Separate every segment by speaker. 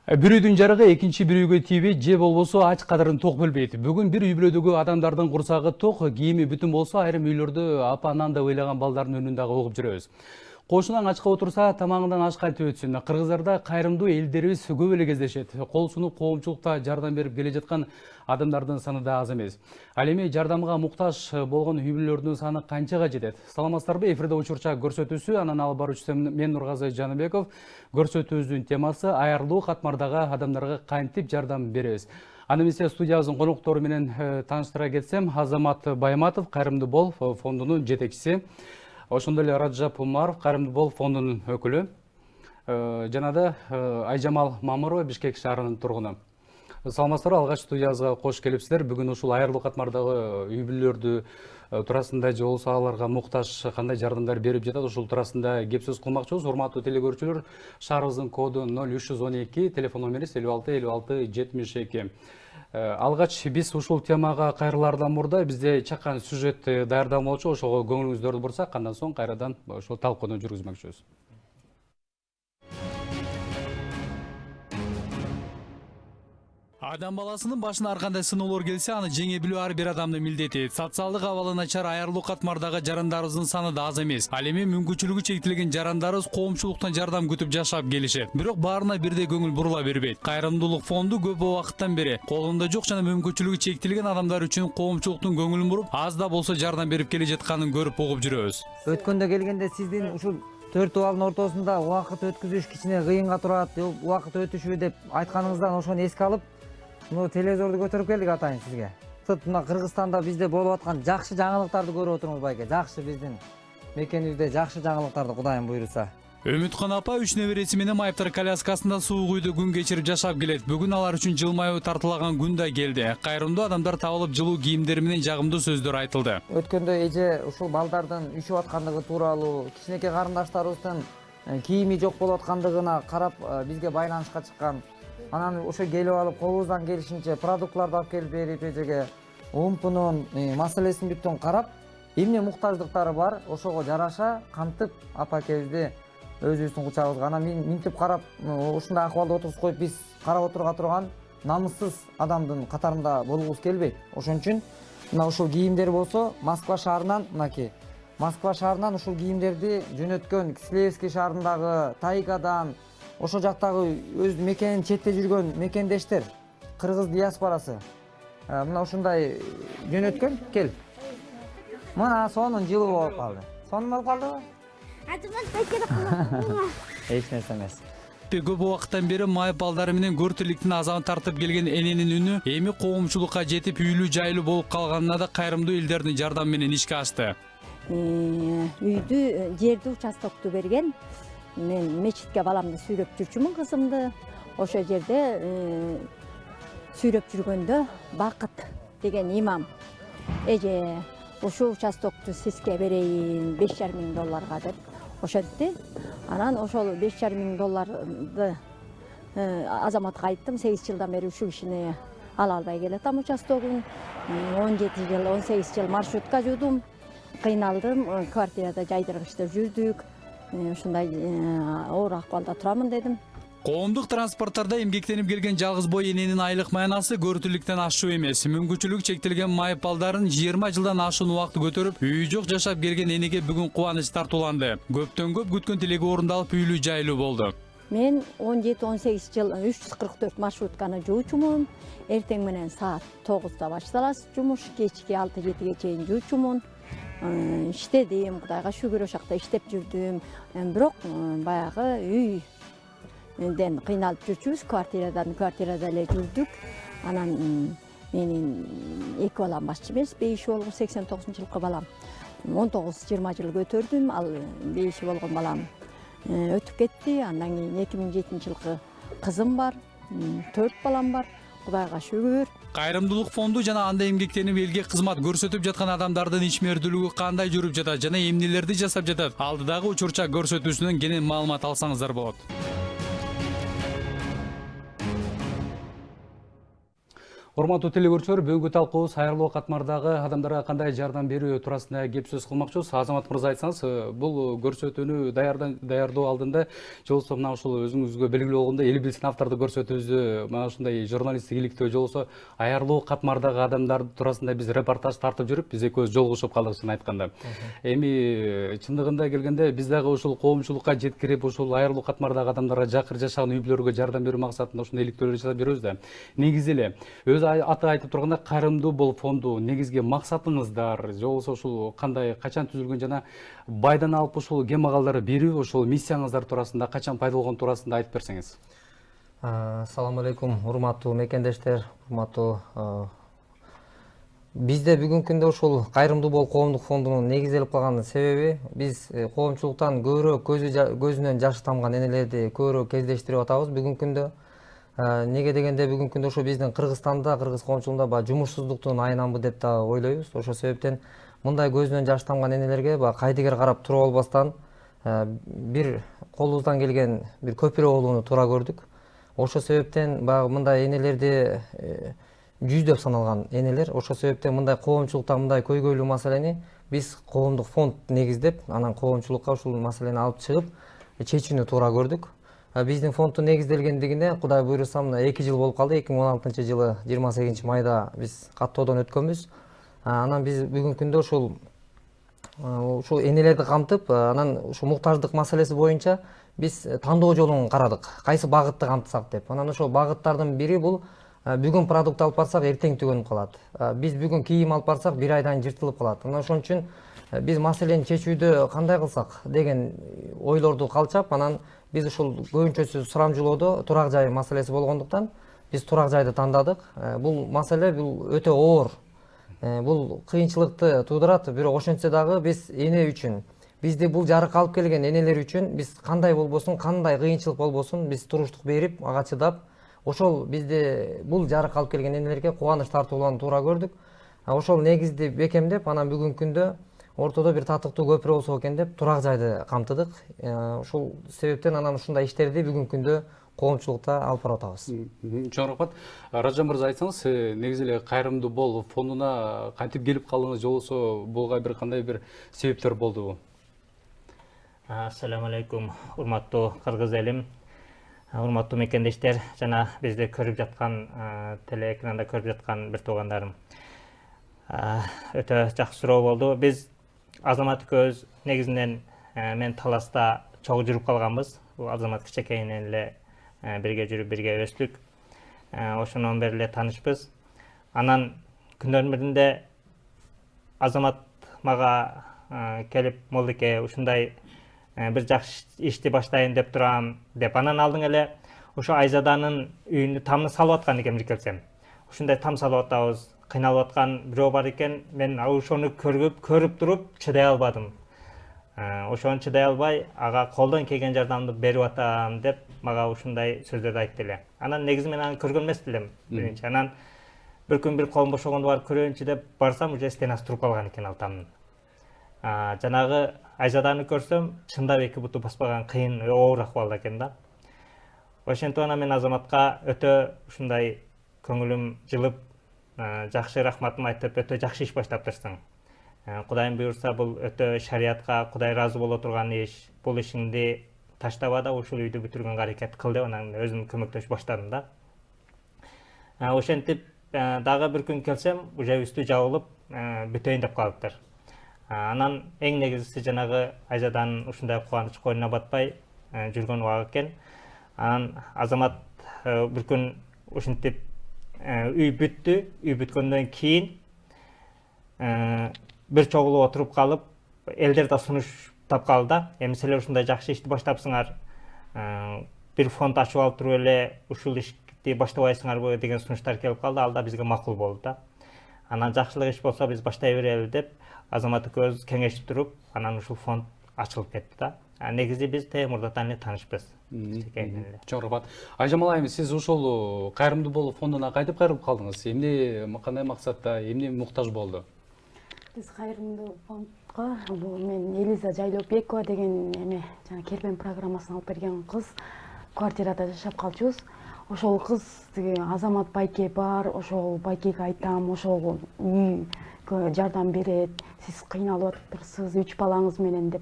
Speaker 1: Bir үйдүн жарыгы экинчи bir үйгө тийбейт же болбосо ач кадырын ток билбейт. Бүгүн bir үй бүлөдөгү адамдардын курсагы ток, кийими бүтүн болсо айрым үйлөрдө апанан да ыйлаган балдардын үнүн дагы угуп жүрөбүз. Кошунан ачка отурса тамагынан аш кантип өтсүн. Кыргыздарда кайрымдуу элдерибиз көп эле кездешет. Кол сунуп коомчулукта жардам берип келе жаткан адамдардын саны да аз эмес. Ал эми жардамга муктаж болгон үй бүлөлөрдүн саны канчага жетет? Саламатсыздарбы? Эфирде учурчак көрсөтүүсү, анан алып баруучусу мен Нургазы Жаныбеков. Көрсөтүүбүздүн темасы аярлуу катмардагы адамдарга кантип жардам беребиз. Аны эмесе студиябыздын коноктору менен тааныштыра кетсем, Азамат Байматов, Кайрымдуу бол фондунун жетекчиси. Ошондой эле Раджап Умаров, Кайрымдуу бол фондунун өкүлү. Жана да Айжамал Мамырова, Бишкек шаарынын тургуну. Саламатсыздарбы, алгач студиябызга кош келипсиздер. Бүгүн ушул аярлуу катмардагы үй бүлөлөрдү туурасында же болбосо аларга муктаж кандай жардамдар берип жатат, ушул туурасында кеп сөз кылмакчыбыз. Урматтуу телекөрүүчүлөр, шаарыбыздын коду 0312, телефон номери 56 56 72. Алгач биз ушул темага кайрылаардан мурда бизде чакан сюжет даярдалмакчы, ошого көңүлүңүздөрдү бурсак, андан соң кайрадан ошол талкууну жүргүзмөкчүбүз. Адам баласынын башына ар кандай сыноолор келсе, аны жеңе билүү ар бир адамдын милдети. Социалдык абалы начар аярлуу катмардагы жарандарыбыздын саны да аз эмес. Ал эми мүмкүнчүлүгү чектелген жарандарыбыз коомчулуктан жардам күтүп жашап келишет. Бирок баарына бирдей көңүл бурула бербейт. Кайрымдуулук фонду көп убакыттан бери колунда жок жана мүмкүнчүлүгү чектелген адамдар үчүн коомчулуктун көңүлүн буруп, аз да болсо жардам берип келе жатканын көрүп угуп жүрөбүз.
Speaker 2: Өткөндө келгенде сиздин ушул төрт абалдын ортосунда убакыт өткүзүш кичине кыйынга турат, убакыт өтүшүбү деп айтканыңыздан ошону эске алып, телевизорду көтөрүп келдик атайын сизге. Мына Кыргызстанда бизде болуп аткан жакшы жаңылыктарды көрүп отуруңуз байке. Жакшы биздин мекенибизде жакшы жаңылыктарды Кудайым буйруса.
Speaker 1: Өмүткан апа 3 небереси менен майыптар коляскасында суук үйдө күн кечирип жашап келет. Бүгүн алар үчүн жылмаюу тартылаган күн да келди. Кайрымдуу адамдар табылып, жылуу кийимдер менен жагымдуу сөздөр айтылды.
Speaker 2: Өткөндө эже ушул балдардын үшүп аткандыгы тууралуу, кичинекей карындаштарыбыздын кийими жок болуп аткандыгына карап бизге байланышка чыккан. Анан ошо келип алып, колубуздан келишинче продуктларды алып келип берип, эжеге умпунун маселесин бүттүн карап, эмне муктаждыктары бар, ошого жараша кантип апакебизди өзүбүздүн кучагыбызга анан минтип карап, ушундай акыбалда отургузуп коюп биз карап отурга турган намыссыз адамдын катарында болгубуз келбейт. Ошон үчүн мына ушул кийимдер болсо Москва шаарынан, мынакей Москва шаарынан ушул кийимдерди жөнөткөн Кислеевский шаарындагы тайгадан, ошол жактагы өз мекенин четте жүргөн мекендештер, кыргыз диаспорасы. Мына ушундай жөнөткөн, кел. Мына сонун жылуу болуп калды. Сонун болуп калдыбы? Эч нерсе эмес.
Speaker 1: Көп убакыттан бери майып балдары менен көр тирликтин азабын тартып келген эненин үнү эми коомчулукка жетип, үйлүү жайлуу болуп калганына да кайрымдуу элдердин жардамы менен ишке ашты.
Speaker 3: Үйдү, жерди, участокту берген. Мен мечитке баламды сүйрөп жүрчүмүн, кызымды. Ошо жерде сүйрөп жүргөндө Бакыт деген имам эже ушул участокту сизге берейин $5,500 деп ошентти. Анан ошол $5,500 Азаматка айттым, 8 жылдан бери ушул кишини ала албай келатам участогун. 17 жыл, 18 жыл маршрутка жуудум. Кыйналдым, квартирада жайдыргычта жүрдүк. Ушундай оор акыбалда турамын дедим.
Speaker 1: Коомдук транспорттарда эмгектенип келген жалгыз бой эненин айлык маянасы көрүтүлүктөн ашуу эмес. Мүмкүнчүлүгү чектелген майып балдарын 20 жылдан ашуун убакыт көтөрүп, үйү жок жашап келген энеге бүгүн кубаныч тартууланды. Көптөн көп күткөн тилеги орундалып, үйлүү жайлуу болду.
Speaker 3: Мен 17-18 жыл 344 маршрутканы жуучумун. Эртең менен саат 9-да башталат жумуш, кечки 6-7ге чейин жуучумун. Иштедим, Кудайга шүгүр, ошакта иштеп жүрдүм. Бирок баягы үйдөн кыйналып жүрчүбүз, квартирада эле жүрдүк. Анан менин 2 балам башчы эмес, бейиши болгон 89-жылкы балам. 19-20 жыл көтөрдүм, ал бейиши болгон балам өтүп кетти. Андан кийин 2007-жылкы кызым бар, 4 балам бар. Кудайга шүгүр.
Speaker 1: Кайрымдуулук фонду жана анда эмгектенип элге кызмат көрсөтүп жаткан адамдардын ишмердүүлүгү кандай жүрүп жатат жана эмнелерди жасап жатат? Алдыдагы учурчак көрсөтүүсүнөн кенен маалымат алсаңыздар болот. Урматтуу телекөрүүчүлөр, бүгүнкү талкуубуз айрылуу катмардагы адамдарга кандай жардам берүү туурасында кеп сөз кылмакчыбыз. Азамат мырза, айтсаңыз, бул көрсөтүүнү даярдоо алдында же болбосо мына ушул өзүңүзгө белгилүү болгондой эл билсин автордук көрсөтүүбүздү мына ушундай журналисттик иликтөө же болбосо айрылуу катмардагы адамдар туурасында биз репортаж тартып жүрүп, биз экөөбүз жолугушуп калдык чын айтканда. Эми чындыгында келгенде биз дагы ушул коомчулукка жеткирип, ушул айрылуу катмардагы адамдарга жакыр жашаган үй-бүлөлөргө жардам берүү максатында ушундай иликтөөлөр жасап беребиз да. Негизи эле өз аты айтып тургандай кайрымдуу бол фонду негизги максатыңыздар же болбосо ушул кандай, качан түзүлгөн жана байдан алып ушул кембагалдарга берүү ушул миссияңыздар туурасында качан пайда болгон туурасында айтып берсеңиз.
Speaker 4: Ассаламу алейкум, урматтуу мекендештер, урматтуу. Бизде бүгүнкү күндө ушул кайрымдуу бол коомдук фондунун негизделип калган себеби биз коомчулуктан көбүрөөк көзүнөн жашы тамган энелерди көбүрөөк кездештирип атабыз бүгүнкү күндө. Неге дегенде бүгүнкү күндө ошо биздин Кыргызстанда, кыргыз коомчулугунда баягы жумушсуздуктун айынан деп да ойлойбуз. Ошол себептен мындай көзүнөн жаш тамган энелерге баягы кайдыгер карап туруп албастан бир колубуздан келген бир көпүрө болууну туура көрдүк. Ошол себептен баягы мындай энелерди жүздөп саналган энелер. Ошол себептен мындай коомчулукта мындай көйгөйлүү маселени биз коомдук фонд негиздеп, анан коомчулукка ушул маселени алып чыгып чечүүнү туура көрдүк. Биздин фонддун негизделгендигине Кудай буйруса мына 2 жыл болуп калды. 2016-жылы 28 майда биз каттоодон өткөнбүз. Анан биз бүгүнкү күндө ушул энелерди камтып, анан ушул муктаждык маселеси боюнча биз тандоо жолун карадык. Кайсы багытты камтысак деп. Анан ошол багыттардын бири бул бүгүн продукт алып барсак эртең түгөнүп калат. Биз бүгүн кийим алып барсак бир айдан жыртылып калат. Анан ошон үчүн биз маселени чечүүдө кандай кылсак деген ойлорду калчап, анан биз ушул көбүнчөсү сурамжылоодо турак жай маселеси болгондуктан биз турак жайды тандадык. Бул маселе бул өтө оор. Бул кыйынчылыкты туудурат, бирок ошентсе дагы биз эне үчүн, бизди бул жарыкка алып келген энелер үчүн биз кандай болбосун, кандай кыйынчылык болбосун биз туруштук берип, ага чыдап, ошол бизди бул жарыкка алып келген энелерге кубаныч тартуулоону туура көрдүк. Ошол негизди бекемдеп, анан бүгүнкү күндө ортодо бир татыктуу көпүрө болсо экен деп турак жайды камтыдык. Ушул себептен анан ушундай иштерди бүгүнкү күндө коомчулукта алып барып атабыз.
Speaker 1: Чоң рахмат. Ражан мырза, айтсаңыз, негизи эле кайрымдуу бол фондуна кантип келип калдыңыз же болбосо буга бир кандай бир себептер болдубу?
Speaker 5: Ассаламу алейкум, урматтуу кыргыз элим, урматтуу мекендештер жана бизди көрүп жаткан телеэкранда көрүп жаткан бир туугандарым. Өтө жакшы суроо болду. Биз Азамат экөөбүз негизинен мен Таласта чогуу жүрүп калганбыз. Бул Азамат кичекейинен эле бирге жүрүп, бирге өстүк. Ошондон бери эле таанышпыз. Анан күндөрдүн биринде Азамат мага келип, молдоке ушундай бир жакшы ишти баштайын деп турам деп. Анан алдың эле ошо Айзаданын үйүнө тамны салып аткан экен бир келсем. Ушундай там салып атабыз, кыйналып аткан бирөө бар экен. Мен ошону көрүп туруп чыдай албадым. Ошону чыдай албай, ага колдон келген жардамды берип атам деп мага ушундай сөздөрдү айтты эле. Анан негизи мен аны көргөн эмес элем биринчи. Анан бир күн бир колум бошогондо барып көрөйүнчү деп барсам, уже стенасы туруп калган экен ал тамдын. Жанагы Айзаданы көрсөм, чындап эки буту баспаган кыйын, оор акыбалда экен да. Ошентип анан мен Азаматка өтө ушундай көңүлүм жылып, жакшы рахматымды айтып, өтө жакшы иш баштаптырсың. Кудайым буйрса, бул өтө шариятка Кудай разы боло турган иш. Бул ишиңди таштаба да ушул үйдү бүтүргөнгө аракет кыл деп анан өзүм көмөктөшүп баштадым да. Ошентип дагы бир күн келсем, уже үстү жабылып, бүтөйүн деп калыптыр. Анан эң негизгиси жанагы Айзаданын ушундай кубаныч койнуна батпай жүргөн убак экен. Анан Азамат бир күн ушинтип үй бүттү. Үй бүткөндөн кийин бир чогулуп отуруп калып, элдер да сунуш тапкалды да. Эми силер ушундай жакшы ишти баштапсыңар. Бир фонд ачып алып туруп эле ушул ишти баштабайсыңарбы деген сунуштар келип калды. Ал да бизге макул болду да. Анан жакшылык иш болсо биз баштай берели деп Азамат экөөбүз кеңешип туруп, анан ушул фонд ачылып кетти да. Негизи биз Темурдатан эле таанышпыз.
Speaker 1: Чоң рахмат. Айжан айым, сиз ушул кайрымдуу бол фондуна кайтып кайрылып калдыңыз? Эмне, кандай максатта, эмне муктаж болду?
Speaker 6: Биз кайрымдуу фондго мен Элиза Жайлоопбекова деген эме жана Кербен программасын алып берген кыз квартирада жашап калчубуз. ошол кыз тиги Азамат байке бар, ошол байкеге айтам, ошол үйгө жардам берет, сиз кыйналып атыптырсыз 3 балаңыз менен деп.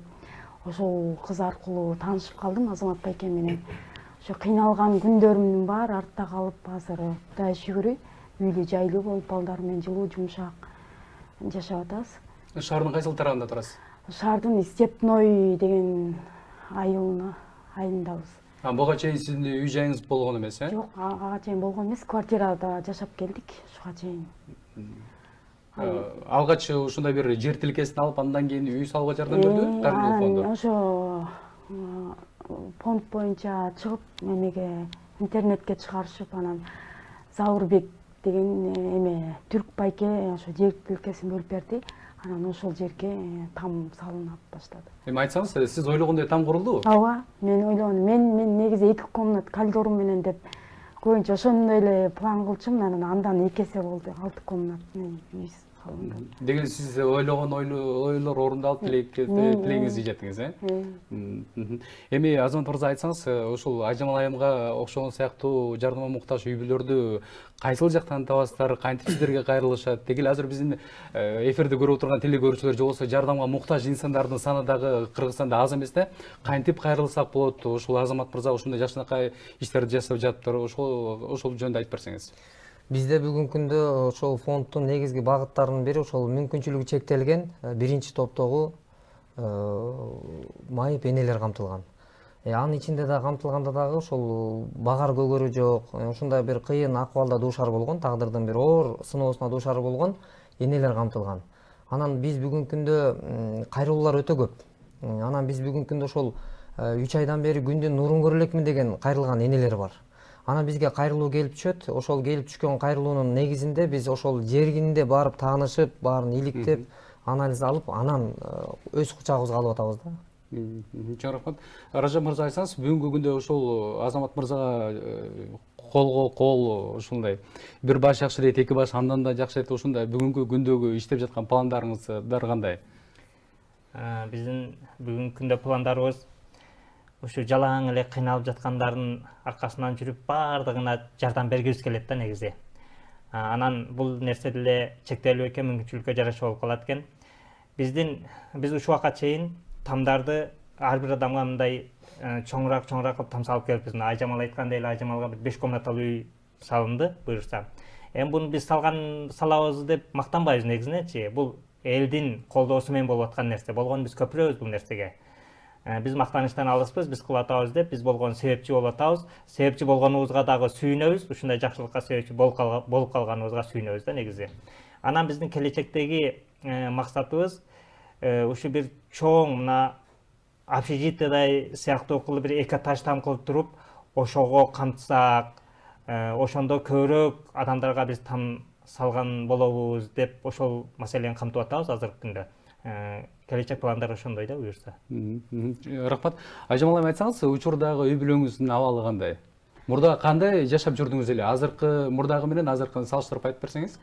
Speaker 6: Ошол кыз аркылуу таанышып калдым Азамат байке менен. Ошо кыйналган күндөрүмдүн баары артта калып, азыр Кудайга шүгүрү үйлүү жайлуу болуп, балдар менен жылуу жумшак жашап атабыз.
Speaker 1: Шаардын кайсыл тарабында турасыз?
Speaker 6: Шаардын Степной деген айылындабыз.
Speaker 1: Буга чейин сиздин үй жайыңыз болгон эмес, э?
Speaker 6: Жок, ага чейин болгон эмес, квартирада жашап келдик ушуга чейин.
Speaker 1: Алгач ушундай бир жер тилкесин алып, андан кийин үй салууга жардам бердиби? Кайрымдуулук фонду.
Speaker 6: Ошо фонд боюнча чыгып, эмеге интернетке чыгарышып, анан Заурбек деген түрк байке ошо жер тилкесин бөлүп берди. Анан ошол жерге там салынып баштады.
Speaker 1: Эми айтсаңыз, сиз ойлогондой там курулдубу?
Speaker 6: Ооба, мен ойлогон, мен негизи 2 комнат коридорум менен деп көбүнчө ошондой эле план кылчумун, андан 2 эсе болду, 6 комнат үй салынды.
Speaker 1: Деген сиз ойлогон ойлор орундалып, тилегиңизди жеттиңиз, э? Эми Азамат мырза айтсаңыз, ушул Айжамал айымга окшогон сыяктуу жардамга муктаж үй бүлөлөрдү кайсыл жактан табасыздар, кантип сиздерге кайрылышат? Дегил азыр биздин эфирди көрүп отурган телекөрүүчүлөр же болбосо жардамга муктаж инсандардын саны дагы Кыргызстанда аз эмес да. Кантип кайрылсак болот? Ушул Азамат мырза ушундай жакшынакай иштерди жасап жатыптыр. Ошол жөнүндө айтып берсеңиз.
Speaker 4: Бизде бүгүнкү күндө ошол фонддун негизги багыттарынын бири ошол мүмкүнчүлүгү чектелген биринчи топтогу майып энелер камтылган. Анын ичинде да камтылганда дагы ошол багар көгөрү жок, ушундай бир кыйын акыбалда дуушар болгон, тагдырдын бир оор сыноосуна дуушар болгон энелер камтылган. Анан биз бүгүнкү күндө кайрылуулар өтө көп. Анан биз бүгүнкү күндө ошол 3 айдан бери күндүн нурун көрө элекмин деген кайрылган энелер бар. Анан бизге кайрылуу келип түшөт. Ошол келип түшкөн кайрылуунун негизинде биз ошол жергинде барып таанышып, баарын иликтеп, анализ алып, анан өз кучагыбызга алып атабыз да.
Speaker 1: Чоң рахмат. Ражап мырза айтсаңыз, бүгүнкү күндө ошол Азамат мырзага колго кол ушундай бир баш жакшы дейт, 2 баш андан да жакшы дейт, ушундай бүгүнкү күндөгү иштеп жаткан пландарыңыздар кандай?
Speaker 5: Биздин бүгүнкү күндө пландарыбыз ушу жалаң эле кыйналып жаткандардын аркасынан жүрүп баардыгына жардам бергибиз келет да негизи. Анан бул нерсе деле чектелүү экен, мүмкүнчүлүккө жараша болуп калат экен. Биз ушул убакка чейин тамдарды ар бир адамга мындай чоңураак кылып там салып келиппиз. Айжамал айткандай эле Айжамалга бир 5 комнаталуу үй салынды буюрса. Эми буну биз салабыз деп мактанбайбыз негизинечи. Бул элдин колдоосу менен болуп аткан нерсе. Болгону биз көпүрөбүз бул нерсеге. Биз мактаныштан алыспыз, биз кылып атабыз деп, биз болгону себепчи болуп атабыз. Себепчи болгонубузга дагы сүйүнөбүз, ушундай жакшылыкка себепчи болуп калганыбызга сүйүнөбүз да негизи. Анан биздин келечектеги максатыбыз ушу бир чоң мына общежитиядай сыяктуу кылып бир экотаж там кылып туруп, ошого камтысак, ошондо көбүрөөк адамдарга биз там салган болобуз деп ошол маселени камтып атабыз азыркы күндө. Келечек пландар ошондой да буюрса.
Speaker 1: Рахмат. Айжамал айым айтсаңыз, учурдагы үй бүлөңүздүн абалы кандай? Мурда кандай жашап жүрдүңүз эле? Азыркы мурдагы менен азыркыны салыштырып айтып берсеңиз?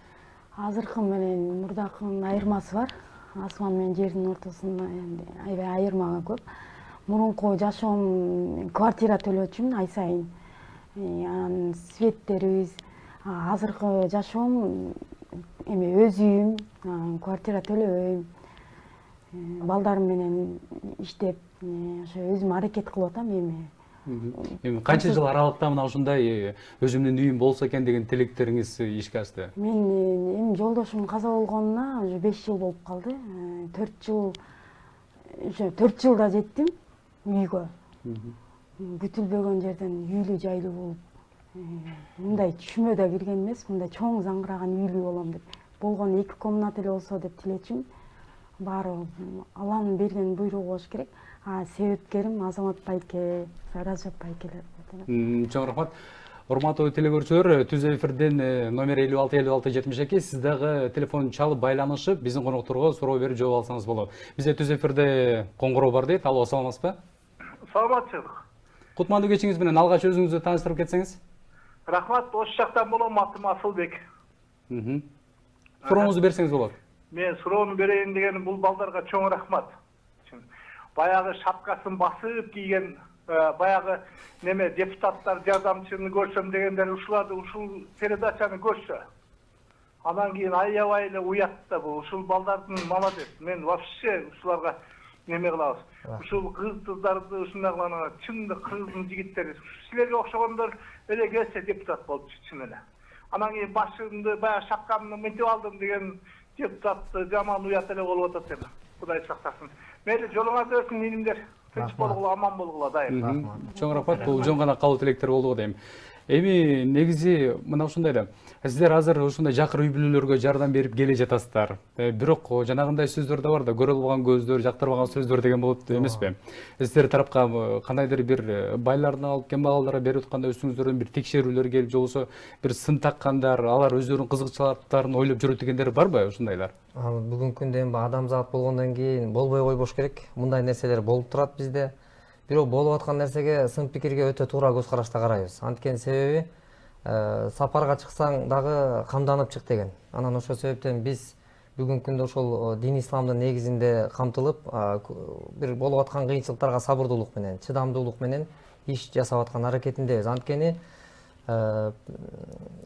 Speaker 6: Азыркы менен мурдакынын айырмасы бар. Асман менен жердин ортосунда аябай айырма көп. Мурунку жашоом квартира төлөчүмүн ай сайын. Анан светтерибиз, азыркы жашоом өз үйүм, квартира төлөбөйм. Балдарым менен иштеп, ошо өзүм аракет кылып атам эми.
Speaker 1: Канча жыл аралыкта мына ушундай өзүмдүн үйүм болсо экен деген тилектериңиз ишке ашты?
Speaker 6: Мен эми жолдошум каза болгонуна уже 5 жыл болуп калды. 4 жылда жеттим үйгө. Күтүлбөгөн жерден үйлүү жайлуу болуп, мындай түшүмө да кирген эмес, мындай чоң заңгыраган үйлүү болом деп. Болгону 2 комнат эле болсо деп тилечим. Баары Алланын берген буйругу болуш керек. Себепкерим Азамат байке, Ражап байкелер.
Speaker 1: Чоң рахмат. Урматтуу телекөрүүчүлөр, түз эфирден номер 565672 сиз дагы телефон чалып байланышып, биздин конокторго суроо берип жооп алсаңыз болот. Бизде түз эфирде коңгуроо бар дейт. Алло, саламатсызбы?
Speaker 7: Саламатчылык.
Speaker 1: Кутмандуу кечиңиз менен алгач өзүңүздү тааныштырып кетсеңиз.
Speaker 7: Рахмат, ош жактан болом, атым Асылбек.
Speaker 1: Сурооңузду берсеңиз болот.
Speaker 7: Мен суроону берейин деген бул балдарга чоң рахмат. Баягы шапкасын басып кийген баягы неме депутаттар жардамчыны көрсөм дегендер ушул передачаны көрсө. Анан кийин аябай эле уят да бул. Ушул балдардын молодец. Мен вообще ушуларга неме кылабыз. Ушул кыздарды ушундай кылган чынында кыргыздын жигиттери силерге окшогондор эле келсе депутат болчу чын эле. Анан кийин башымды баягы шапкамды мынтип алдым деген депутатты жаман уят эле болуп атат эми. Кудай сактасын. Мейли жолуңар берсин инимдер. Тынч болгула, аман болгула дайым.
Speaker 1: Чоң рахмат, бул жөн гана калуу тилектер болду дейм. Эми негизи мына ушундай эле. Сиздер азыр ушундай жакыр үй бүлөлөргө жардам берип келе жатасыздар. Бирок жанагындай сөздөр да бар да, көрө албаган көздөр, жактырбаган сөздөр деген болот эмеспи? Сиздер тарапка кандайдыр бир байларды алып кембагалдарга берип атканда үстүңүздөрдөн бир текшерүүлөр келип, же болбосо бир сын таккандар, алар өздөрүнүн кызыкчылыктарын ойлоп жүрөт дегендер барбы ушундайлар?
Speaker 4: Бүгүнкү күндө эми адамзат болгондон кийин болбой койбош керек. Мындай нерселер болуп турат бизде. Бирок болуп аткан нерсеге сын пикирге өтө туура көз карашта карайбыз. Анткени себеби сапарга чыксаң дагы камданып чык деген. Анан ошол себептен биз бүгүнкү күндө ошол дин исламдын негизинде камтылып, бир болуп аткан кыйынчылыктарга сабырдуулук менен, чыдамдуулук менен иш жасап аткан аракетиндебиз. Анткени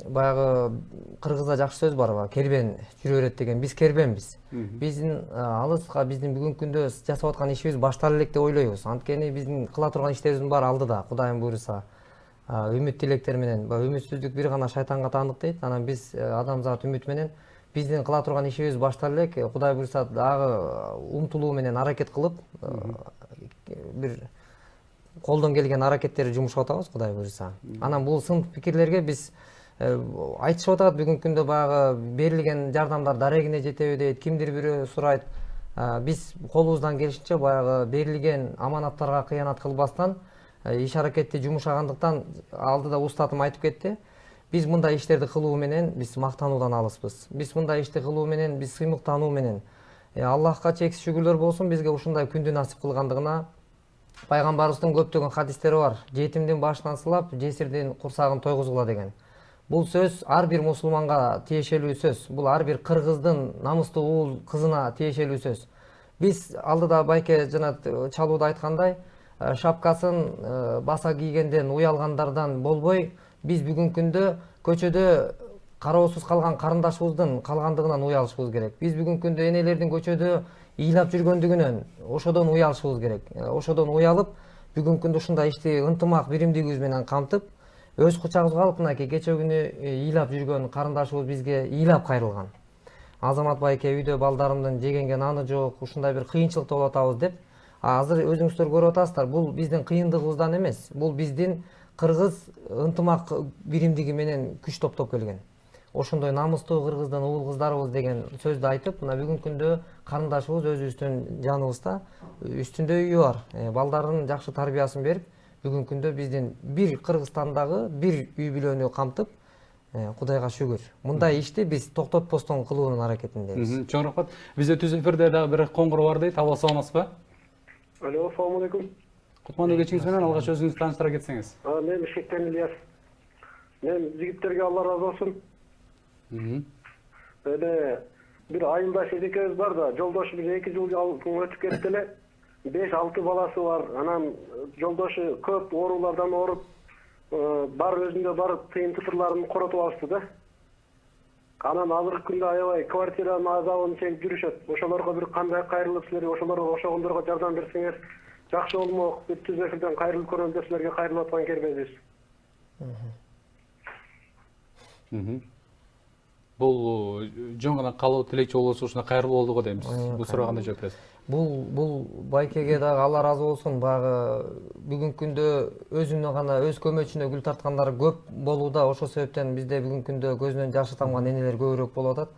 Speaker 4: баягы кыргызда жакшы сөз бар, кербен жүрө берет деген. Биз кербенбиз. Биздин алыска биздин бүгүнкү күндө жасап аткан ишибиз баштала элек деп ойлойбуз. Анткени биздин кыла турган иштерибиздин баары алдыда, Кудайым буйруса. Үмүт тилектер менен, үмүтсүздүк бир гана шайтанга таандык дейт. Анан биз адамзат үмүт менен биздин кыла турган ишибиз баштала элек, Кудай буйруса дагы умтулуу менен аракет кылып, бир колдон келген аракеттерди жумушап атабыз, Кудай буйруса. Анан бул сын пикирлерге биз айтышып атат бүгүнкү күндө баягы берилген жардамдар дарегине жетеби дейт, кимдир бирөө сурайт. Биз колубуздан келишинче баягы берилген аманаттарга кыянат кылбастан иш аракетти жумушагандыктан алдыда устатым айтып кетти. Биз мындай иштерди кылуу менен биз мактануудан алыспыз. Биз мындай ишти кылуу менен биз сыймыктануу менен Аллахка чексиз шүгүрлөр болсун бизге ушундай күндү насип кылгандыгына. Пайгамбарыбыздын көптөгөн хадистери бар. Жетимдин башынан сылап, жесирдин курсагын тойгузгула деген. Бул сөз ар бир мусулманга тиешелүү сөз. Бул ар бир кыргыздын намыстуу уул кызына тиешелүү сөз. Биз алдыда байке жана чалууда айткандай, шапкасын баса кийгенден уялгандардан болбой, биз бүгүнкү күндө көчөдө кароосуз калган карындашыбыздын калгандыгынан уялышыбыз керек. Биз бүгүнкү күндө энелердин көчөдө ыйлап жүргөндүгүнөн ошодон уялышыбыз керек. Ошодон уялып, бүгүнкү күндө ушундай ишти ынтымак биримдигибиз менен камтып, өз кучагыбызга алып, мынакей кече күнү ыйлап жүргөн карындашыбыз бизге ыйлап кайрылган. Азамат байке үйдө балдарымдын жегенге наны жок, ушундай бир кыйынчылыкта болуп атабыз деп. Азыр өзүңүздөр көрүп атасыздар, бул биздин кыйындыгыбыздан эмес, бул биздин кыргыз ынтымак биримдиги менен күч топтоп келген. Ошондой намыстуу кыргыздын уул кыздарыбыз деген сөздү айтып, мына бүгүнкү күндө карындашыбыз өзүбүздүн жаныбызда үстүндө үйү бар. Балдардын жакшы тарбиясын берип, бүгүнкү күндө биздин бир Кыргызстандагы бир үй бүлөнү камтып, Кудайга шүгүр. Мындай ишти биз токтотпостон кылуунун аракетиндебиз.
Speaker 1: Чоң рахмат. Бизде түз эфирде дагы бир коңгуроо бар дейт. Алла саламатсызбы?
Speaker 7: Алло, ассаламу алейкум.
Speaker 1: Кутмандуу кечиңиз менен алгач өзүңүздү тааныштыра кетсеңиз.
Speaker 7: Мен Бишкектен Ильяс. Мен жигиттерге Алла разы болсун. Эле бир айылдаш экөөбүз бар да, жолдошу бир 2 жыл өтүп кетти эле. 5-6 баласы бар. Анан жолдошу көп оорулардан ооруп, бар өзүндө бар тыйын тытырларын коротуп алышты да. Анан азыркы күндө аябай квартиранын азабын чегип жүрүшөт. Ошолорго бир кандай кайрылып силер ошолорго ошогондорго жардам берсеңер жакшы болмок. Бир түз эфирден кайрылып көрөм деп силерге кайрылып аткан кербезбиз.
Speaker 1: Бул жөн гана калуу тилекчи болсо ушуна кайрылуу болду го деймиз. Бул суроого кандай жооп бересиз?
Speaker 4: Бул байкеге дагы Алла разы болсун. Багы бүгүнкү күндө өзүнө гана өз көмөчүнө гүл тарткандар көп болууда. Ошол себептен бизде бүгүнкү күндө көзүнөн жашы тамган энелер көбүрөөк болуп атат.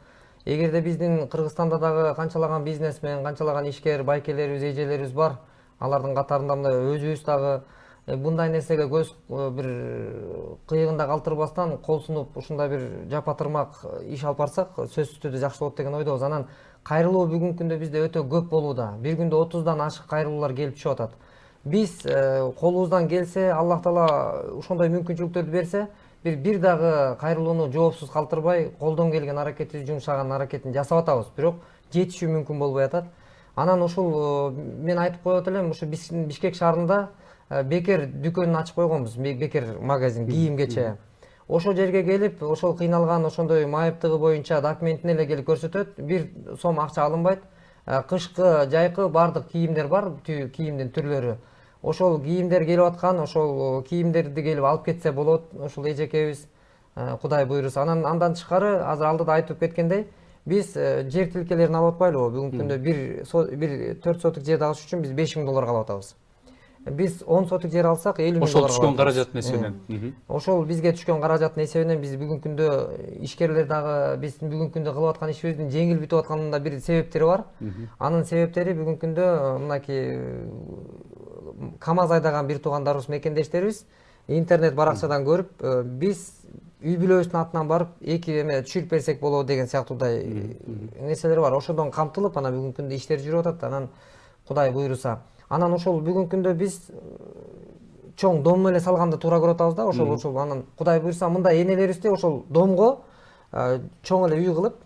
Speaker 4: Эгерде биздин Кыргызстанда дагы канчалаган бизнесмен, канчалаган ишкер байкелерибиз, эжелерибиз бар, алардын катарында мындай өзүбүз дагы мындай нерсеге көз бир кыйыгында калтырбастан кол сунуп ушундай бир жапатырмак иш алып барсак сөзсүз түрдө жакшы болот деген ойдобуз. Анан кайрылуу бүгүнкү күндө бизде өтө көп болууда. Бир күндө 30дан ашык кайрылуулар келип түшүп атат. Биз колубуздан келсе, Аллах Таала ошондой мүмкүнчүлүктөрдү берсе, бир дагы кайрылууну жоопсуз калтырбай, колдон келген аракетти жумшаган аракетин жасап атабыз. Бирок жетишүү мүмкүн болбой атат. Анан ушул мен айтып коет элем, ушу Бишкек шаарында бекер дүкөнүн ачып койгонбуз, бекер магазин кийимгече. Ошол жерге келип, ошол кыйналган ошондой майыптыгы боюнча документин эле келип көрсөтөт, 1 сом акча алынбайт. Кышкы, жайкы бардык кийимдер бар, кийимдин түрлөрү. Ошол кийимдер келип аткан, ошол кийимдерди келип алып кетсе болот, ошол эжекебиз, Кудай буйруса. Андан тышкары, азыр алдыда айтып кеткендей, биз жер тилкелерин алып атпайлыбы? Бүгүнкү күндө бир 4 соток жерди алыш үчүн биз 5 000 долларга алып атабыз. Биз 10 соток жер алсак 50 000
Speaker 1: Ошол
Speaker 4: долларга
Speaker 1: түшкөн каражаттын эсебинен.
Speaker 4: Ошол бизге түшкөн каражаттын эсебинен биз бүгүнкү күндө ишкерлер дагы биз бүгүнкү күндө кылып аткан ишибиздин жеңил бүтүп атканынын да бир себептери бар. Анын себептери бүгүнкү күндө мынакей КАМАЗ айдаган бир туугандарыбыз, мекендештерибиз интернет баракчадан көрүп, биз үй бүлөбүздүн атынан барып 2 эме түшүрүп берсек болобу деген сыяктуудай нерселер бар. Ошодон камтылып, анан бүгүнкү күндө иштер жүрүп атат. Анан Кудай буйруса. Анан ошол бүгүнкү күндө биз чоң дом эле салганды туура көрүп атабыз да. Ошол анан Кудай буйруса мындай энелерибизди ошол домго чоң эле үй кылып,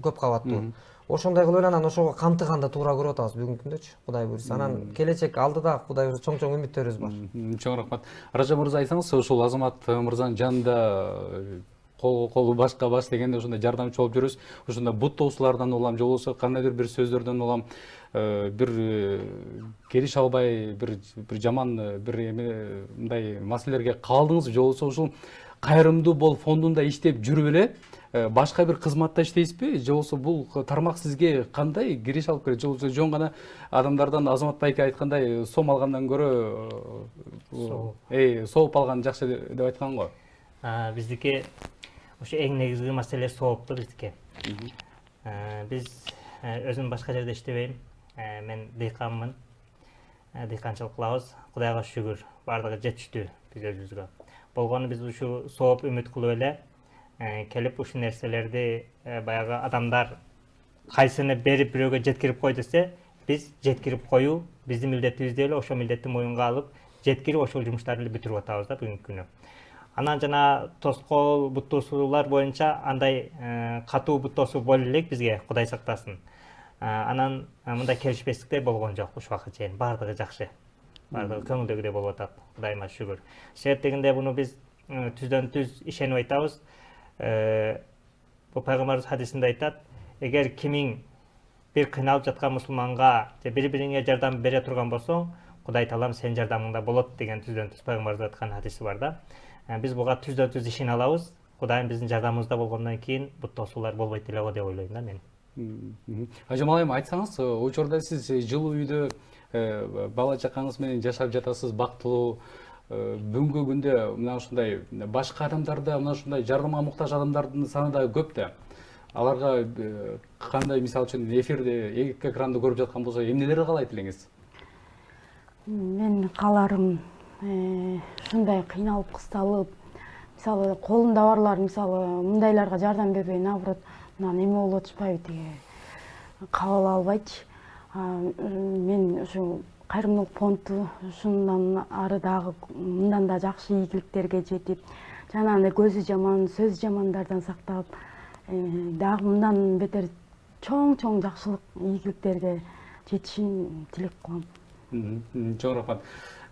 Speaker 4: көп кабаттуу. Ошондой кылып эле анан ошого камтыганды туура көрүп атабыз бүгүнкү күндөчү. Кудай буйруса. Анан келечек алдыда Кудай буйруса чоң үмүттөрүбүз бар.
Speaker 1: Чоң рахмат. Ража мырза, айтсаңыз, ошол Азамат мырзанын жанында колу башка баш дегенде ошондой жардамчы болуп жүрөбүз. Ошондой бут тоосулардан улам, же болбосо кандайдыр бир сөздөрдөн улам бир келише албай, бир жаман бир эме мындай маселелерге калдыңыз, же болбосо ушул кайрымдуу бол фондунда иштеп жүрүп эле башка бир кызматта иштейсизби, же болбосо бул тармак сизге кандай кириш алып келет, же болбосо жөн гана адамдардан Азамат байке айткандай сом алгандан көрө сооп алган жакшы деп айткан го.
Speaker 5: Биздики ошо эң негизги маселе соопту биздики. Биз өзүм башка жерде иштебейм. Мен дыйканмын. Дыйканчылык кылабыз. Кудайга шүгүр, бардыгы жетиштүү биз өзүбүзгө. Болгону биз ушу сооп үмүт кылып эле келип ушул нерселерди баягы адамдар кайсыны берип бирөөгө жеткирип кой десе, биз жеткирип коюу биздин милдетибиз деп эле ошол милдетти моюнга алып, жеткирип ошол жумуштарды эле бүтүрүп атабыз да бүгүнкү күнү. Анан жана тоскоол бут тоосуулар боюнча андай катуу бут тоосуу боло элек бизге, Кудай сактасын. Анан мындай келишпестиктер болгон жок ушул убакытка чейин. Бардыгы жакшы. Бардыгы көңүлдөгүдөй болуп атат. Кудайыма шүгүр. Себеп дегенде буну биз түздөн түз ишенип айтабыз. Бул пайгамбарыбыз хадисинде айтат: эгер кимиң бир кыйналып жаткан мусулманга же бири-бириңе жардам бере турган болсоң, Кудай таалам сенин жардамыңда болот деген түздөн түз пайгамбарыбыз айткан хадиси бар да. Биз буга түздөн түз ишене алабыз. Кудайым биздин жардамыбызда болгондон кийин бут тоосуулар болбойт эле го деп ойлойм да мен.
Speaker 1: Ажамал айым, айтсаңыз, учурда сиз жылуу үйдө бала чакаңыз менен жашап жатасыз, бактылуу. Бүгүнкү күндө мына ушундай башка адамдарда, мына ушундай жардамга муктаж адамдардын саны да көп да. Аларга кандай, мисалы үчүн эфирде экранды көрүп жаткан болсо, эмнелерди каалайт элеңиз?
Speaker 6: Мен кааларым ушундай кыйналып кысталып, мисалы колунда барлар мисалы мындайларга жардам бербей, наоборот, мына эме болуп атышпайбы, тиги кабыл албайчы. Мен ушу кайрымдуулук фонду ушундан ары дагы мындан да жакшы ийгиликтерге жетип, жанагындай көзү жаман, сөзү жамандардан сактап, дагы мындан бетер чоң жакшылык ийгиликтерге жетишин тилек кылам.
Speaker 1: Чоң рахмат.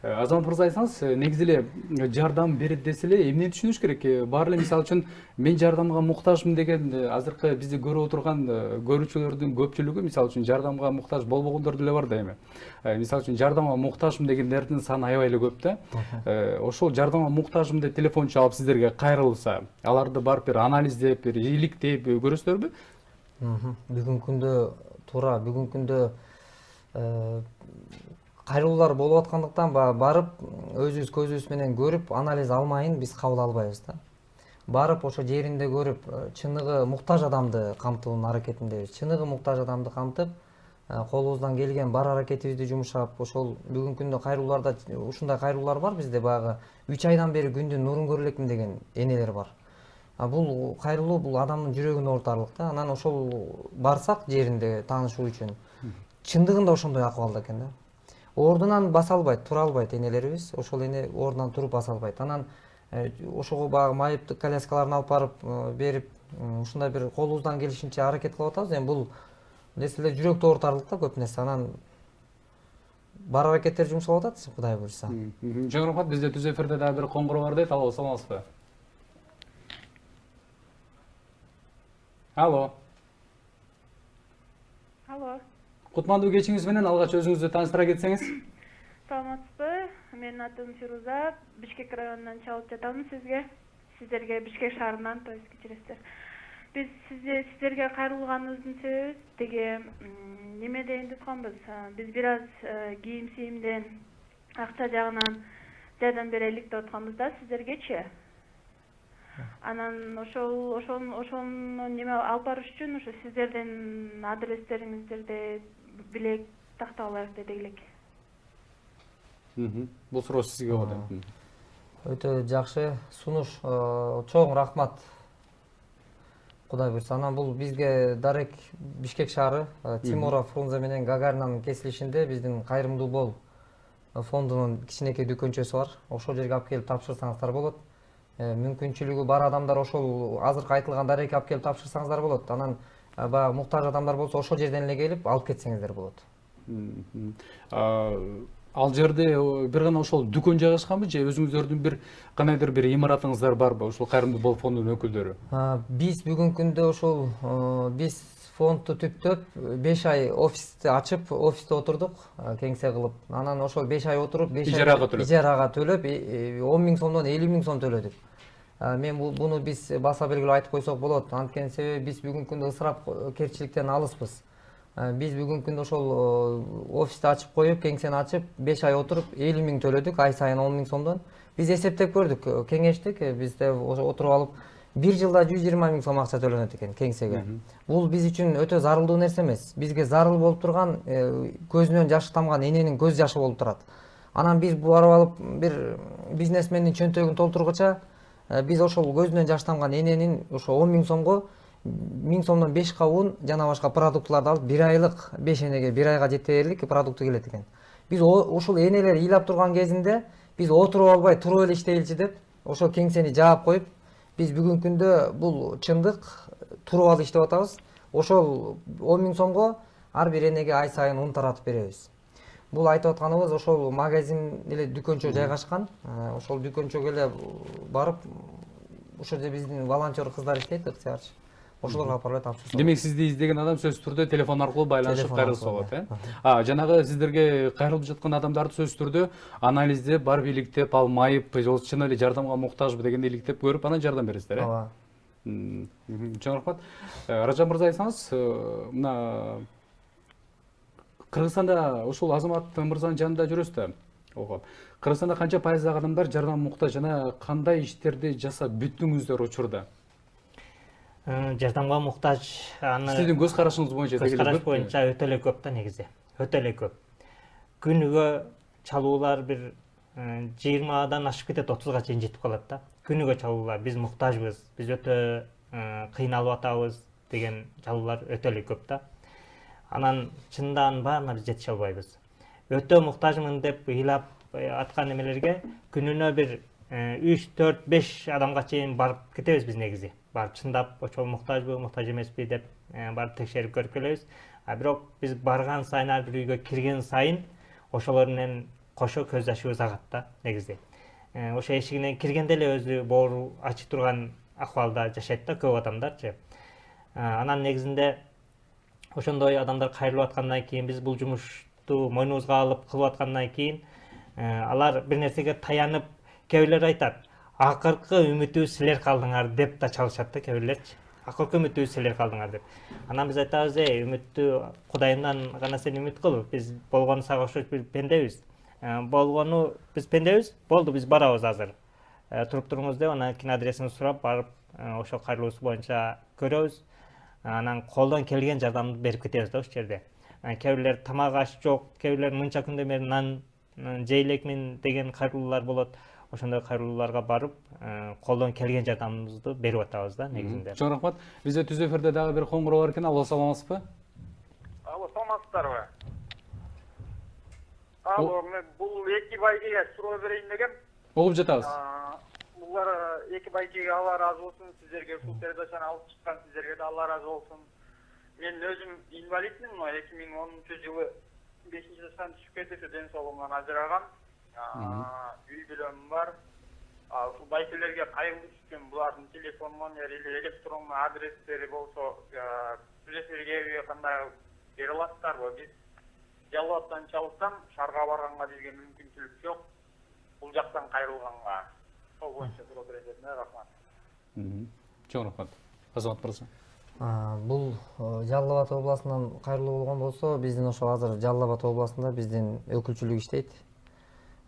Speaker 1: Азамат мырза, айтсаңыз, негизи эле жардам берет десе эле эмнени түшүнүш керек? Баары эле мисалы үчүн мен жардамга муктажмын деген азыркы бизди көрүп отурган көрүүчүлөрдүн көпчүлүгү мисалы үчүн жардамга муктаж болбогондор деле бар да эми. Мисалы үчүн жардамга муктажмын дегендердин саны аябай эле көп да. Ошол жардамга муктажмын деп телефон чалып сиздерге кайрылса, аларды барып бир анализдеп, бир иликтеп көрөсүзөрбү?
Speaker 4: Бүгүнкү күндө туура, бүгүнкү күндө кайрылуулар болуп аткандыктан барып өзүбүз көзүбүз менен көрүп анализ алмайын биз кабыл албайбыз да. Барып ошо жеринде көрүп, чыныгы муктаж адамды камтуунун аракетиндебиз. Чыныгы муктаж адамды камтып, колубуздан келген бар аракетибизди жумшап, ошол бүгүнкү күндө кайрылууларда ушундай кайрылуулар бар бизде, баягы 3 айдан бери күндүн нурун көрө элекмин деген энелер бар. Бул кайрылуу бул адамдын жүрөгүнө ортарлык да. Анан ошол барсак жеринде таанышуу үчүн чындыгында ошондой акыбалда экен да. Ордунан баса албайт, тура албайт энелерибиз, ошол эне ордунан туруп баса албайт. Анан ошого баягы майыптык коляскаларын алып барып берип, ушундай бир колубуздан келишинче аракет кылып атабыз. Эми бул нерселер жүрөктү оортарлык да көп нерсе. Анан бар аракеттер жумшалып атат, Кудай буйрса.
Speaker 1: Жөн рахмат, бизде түз эфирде дагы бир коңгуроо бар дейт. Алло, саламатсызбы? Алло.
Speaker 8: Алло,
Speaker 1: Кутмандуу кечиңиз менен алгач өзүңүздү тааныштыра кетсеңиз.
Speaker 8: саламатсызбы? Менин атым Фируза, Бишкек районунан чалып жатамын сизге. Сиздерге Бишкек шаарынан, то есть кечиресиздер. Биз сиздерге кайрылганыбыздын себеби деги неме дейин деп атканбыз. Биз бир аз кийим-сийимден, акча жагынан жардам берелик деп атканбыз да сиздергечи. Анан ошону неме алып барыш үчүн ошо сиздердин адрестериңиздерди билек тактап алайык деди элек.
Speaker 1: Бул суроо сизге болот.
Speaker 4: Өтө жакшы сунуш, чоң рахмат. Кудай буйрса. Анан бул бизге дарек Бишкек шаары Тимура Фрунзе менен Гагаринанын кесилишинде биздин Кайрымдуу бол фондунун кичинекей дүкөнчөсү бар. Ошол жерге алып келип тапшырсаңыздар болот. Мүмкүнчүлүгү бар адамдар ошол азыркы айтылган дарекке алып келип тапшырсаңыздар болот. Анан баягы муктаж адамдар болсо ошол жерден эле келип алып кетсеңиздер болот.
Speaker 1: Ал жерде бир гана ошол дүкөн жайгашканбы же өзүңүздөрдүн бир кандайдыр бир имаратыңыздар барбы ошол Кайрымдуу бол фондунун өкүлдөрү?
Speaker 4: Биз бүгүнкү күндө ошол биз фондду түптөп 5 ай офисти ачып, офисте отурдук, кеңсе кылып. Анан ошол 5 ай отуруп, 5 ай ижарага төлөп, 10 000 сомдон 50 000 сом төлөдүк. Мен буну биз баса белгилеп айтып койсок болот. Анткени себеби биз бүгүнкү күндө ысырапкерчиликтен алыспыз. Биз бүгүнкү күндө ошол офисти ачып коюп, кеңсени ачып, 5 ай отуруп 50 000 төлөдүк, ай сайын 10 000 сомдон. Биз эсептеп көрдүк, кеңештик, бизде отуруп алып 1 жылда 120 000 сом акча төлөнөт экен кеңсеге. Бул биз үчүн өтө зарылдуу нерсе эмес. Бизге зарыл болуп турган көзүнөн жашы тамган эненин көз жашы болуп турат. Анан биз барып алып бир бизнесмендин чөнтөгүн толтургуча биз ошол көзүнөн жашы тамган эненин ошо 10 000 сомго 1000 сомдон 5 кабын жана башка продуктларды алып 1 айлык 5 энеге 1 айга жетерлик продукты келет экен. Биз ошол энелер ыйлап турган кезинде биз отуруп албай туруп эле иштейилчи деп ошол кеңсени жаап коюп, биз бүгүнкү күндө бул чындык туруп алып иштеп атабыз. Ошол 10 000 сомго ар бир энеге ай сайын ун таратып беребиз. Бул айтып атканыбыз ошол магазин эле дүкөнчө жайгашкан. Ошол дүкөнчөгө эле барып, ошол жерде биздин волонтер кыздар иштейт, ыктыярчы. Ошолорго алып барып тапшырсак.
Speaker 1: Демек сизди издеген адам сөзсүз түрдө телефон аркылуу байланышып кайрылса болот, Жанагы сиздерге кайрылып жаткан адамдарды сөзсүз түрдө анализдеп, барып иликтеп, ал майып, чын эле жардамга муктажбы дегенди иликтеп көрүп, анан жардам бересиздер,
Speaker 4: Ооба.
Speaker 1: Чоң рахмат. Ражан мырза айтсаңыз, мына Кыргызстанда ошол Азамат мырзанын жанында жүрөсүз да. Кыргызстанда канча пайыздагы адамдар жардам муктаж жана кандай иштерди жасап бүттүңүздөр учурда?
Speaker 5: Жардамга муктаж
Speaker 1: Сиздин көз карашыңыз боюнча
Speaker 5: көз караш боюнча өтө эле көп да негизи. Өтө эле көп. Күнүгө чалуулар бир 20дан ашып кетет, 30га чейин жетип калат да. Күнүгө чалуулар, биз муктажбыз, биз өтө кыйналып атабыз деген чалуулар өтө эле көп да. Анан чындан баарына биз жетише албайбыз. Өтө муктажмын деп ыйлап аткан эмелерге күнүнө бир 3, 4, 5 адамга чейин барып кетебиз биз негизи. Барып чындап ошол муктажбы, муктаж эмеспи деп барып текшерип көрүп келебиз. Бирок биз барган сайын, ар бир үйгө кирген сайын ошолор менен кошо көз жашыбыз агат да негизи. Ошо эшигинен киргенде эле өзү боору ачып турган акыбалда жашайт да көп адамдарчы. Анан негизинде ошондой адамдар кайрылып аткандан кийин, биз бул жумушту мойнубузга алып кылып аткандан кийин алар бир нерсеге таянып, кээ бирлер айтат, акыркы үмүтүбүз силер калдыңар деп да чалышат да кээ бирлерчи. Акыркы үмүтүбүз силер калдыңар деп. Анан биз айтабыз, үмүттү Кудайымдан гана сен үмүт кыл, биз болгону сага окшош бир пендебиз. Болгону биз пендебиз, болду биз барабыз азыр. Туруп туруңуз деп, анан кийин адресиңизди сурап барып, ошол кайрылуубуз боюнча көрөбүз. Анан колдон келген жардамды берип кетебиз да ошол жерде. Кээ бирлер тамак аш жок, кээ бирлер мынча күндөн бери нан жей элекмин деген кайрылуулар болот. Ошондой кайрылууларга барып, колдон келген жардамыбызды берип атабыз да негизинде.
Speaker 1: Чоң рахмат. Бизде түз эфирде дагы бир коңгуроо бар экен. Алло, саламатсызбы?
Speaker 9: Алло, саламатсыздарбы? Алло, мен бул эки байгеге суроо берейин дегем.
Speaker 1: Угуп жатабыз.
Speaker 9: Булар эки байгеге Алла разы болсун, сиздерге ушул передачаны алып чыккан сиздерге да Алла разы болсун. Мен өзүм инвалидмин, 2010 жылы 5-ci жаштан түшүп кетип ден соолугумдан ажыраган. Үй бүлөм бар. Ушул байкелерге кайрылыш үчүн булардын телефон номери или электрондуу адрестери болсо сүйлөшүүгө кандай бере аласыздарбы? Биз Жалал Абадтан чалсам, шаарга барганга бизге мүмкүнчүлүк жок. Бул жактан кайрылганга. Сол боюнча суроо берет элем. Рахмат.
Speaker 1: Чоң рахмат. Азамат мырза.
Speaker 4: Бул Жалал Абад областынан кайрылуу болгон болсо, биздин ошол азыр Жалал Абад областында биздин өкүлчүлүк иштейт.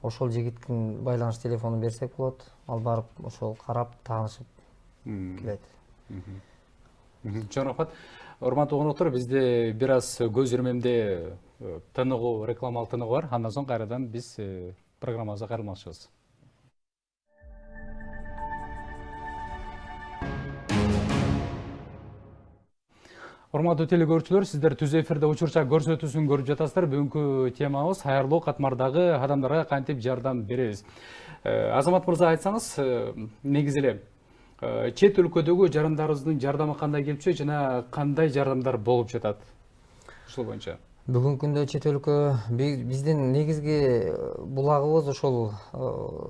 Speaker 4: Ошол жигиттин байланыш телефонун берсек болот. Ал барып ошол карап, таанышып келет.
Speaker 1: Чоң рахмат. Урматтуу коноктор, бизде бир аз көз ирмемде тыныгуу, рекламалык тыныгуу бар. Андан соң кайрадан биз программабызга кайрылмакчыбыз. Урматтуу телекөрүүчүлөр, сиздер түз эфирде учурчак көрсөтүүсүн көрүп жатасыздар. Бүгүнкү темабыз аярлуу катмардагы адамдарга кантип жардам беребиз. Азамат мырза, айтсаңыз, негизи эле чет өлкөдөгү жарандарыбыздын жардамы кандай келип түшөт жана кандай жардамдар болуп жатат? Ушул боюнча.
Speaker 4: Бүгүнкү күндө чет өлкө биздин негизги булагыбыз ошол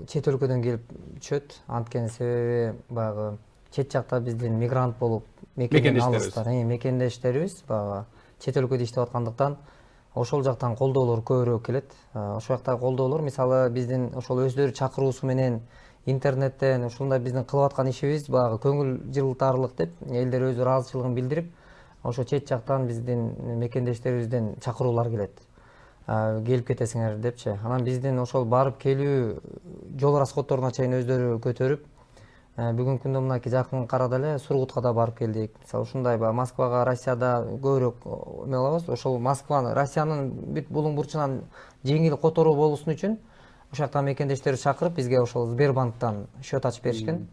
Speaker 4: чет өлкөдөн келип түшөт. Анткени себеби баягы чет жакта биздин мигрант болуп мекендештерибиз баягы чет өлкөдө иштеп аткандыктан ошол жактан колдоолор көбүрөөк келет. Ошол жактагы колдоолор мисалы биздин ошол өздөрү чакыруусу менен интернеттен ушундай биздин кылып аткан ишибиз баягы көңүл жылытарлык деп элдер өз ыраазычылыгын билдирип, ошо чет жактан биздин мекендештерибизден чакыруулар келет. Келип кетесиңер депчи. Анан биздин ошол барып келүү жол расходторуна чейин өздөрү көтөрүп, бүгүнкү күндө мынакей жакын арада эле Сургутка да барып келдик. Мисалы ушундай Москвага, Россияда көбүрөөк эме алабыз. Ошол Москваны, Россиянын бүт булуң бурчунан жеңил которуу болуусун үчүн ошол жактан мекендештерди чакырып, бизге ошол Сбербанктан счет ачып беришкен.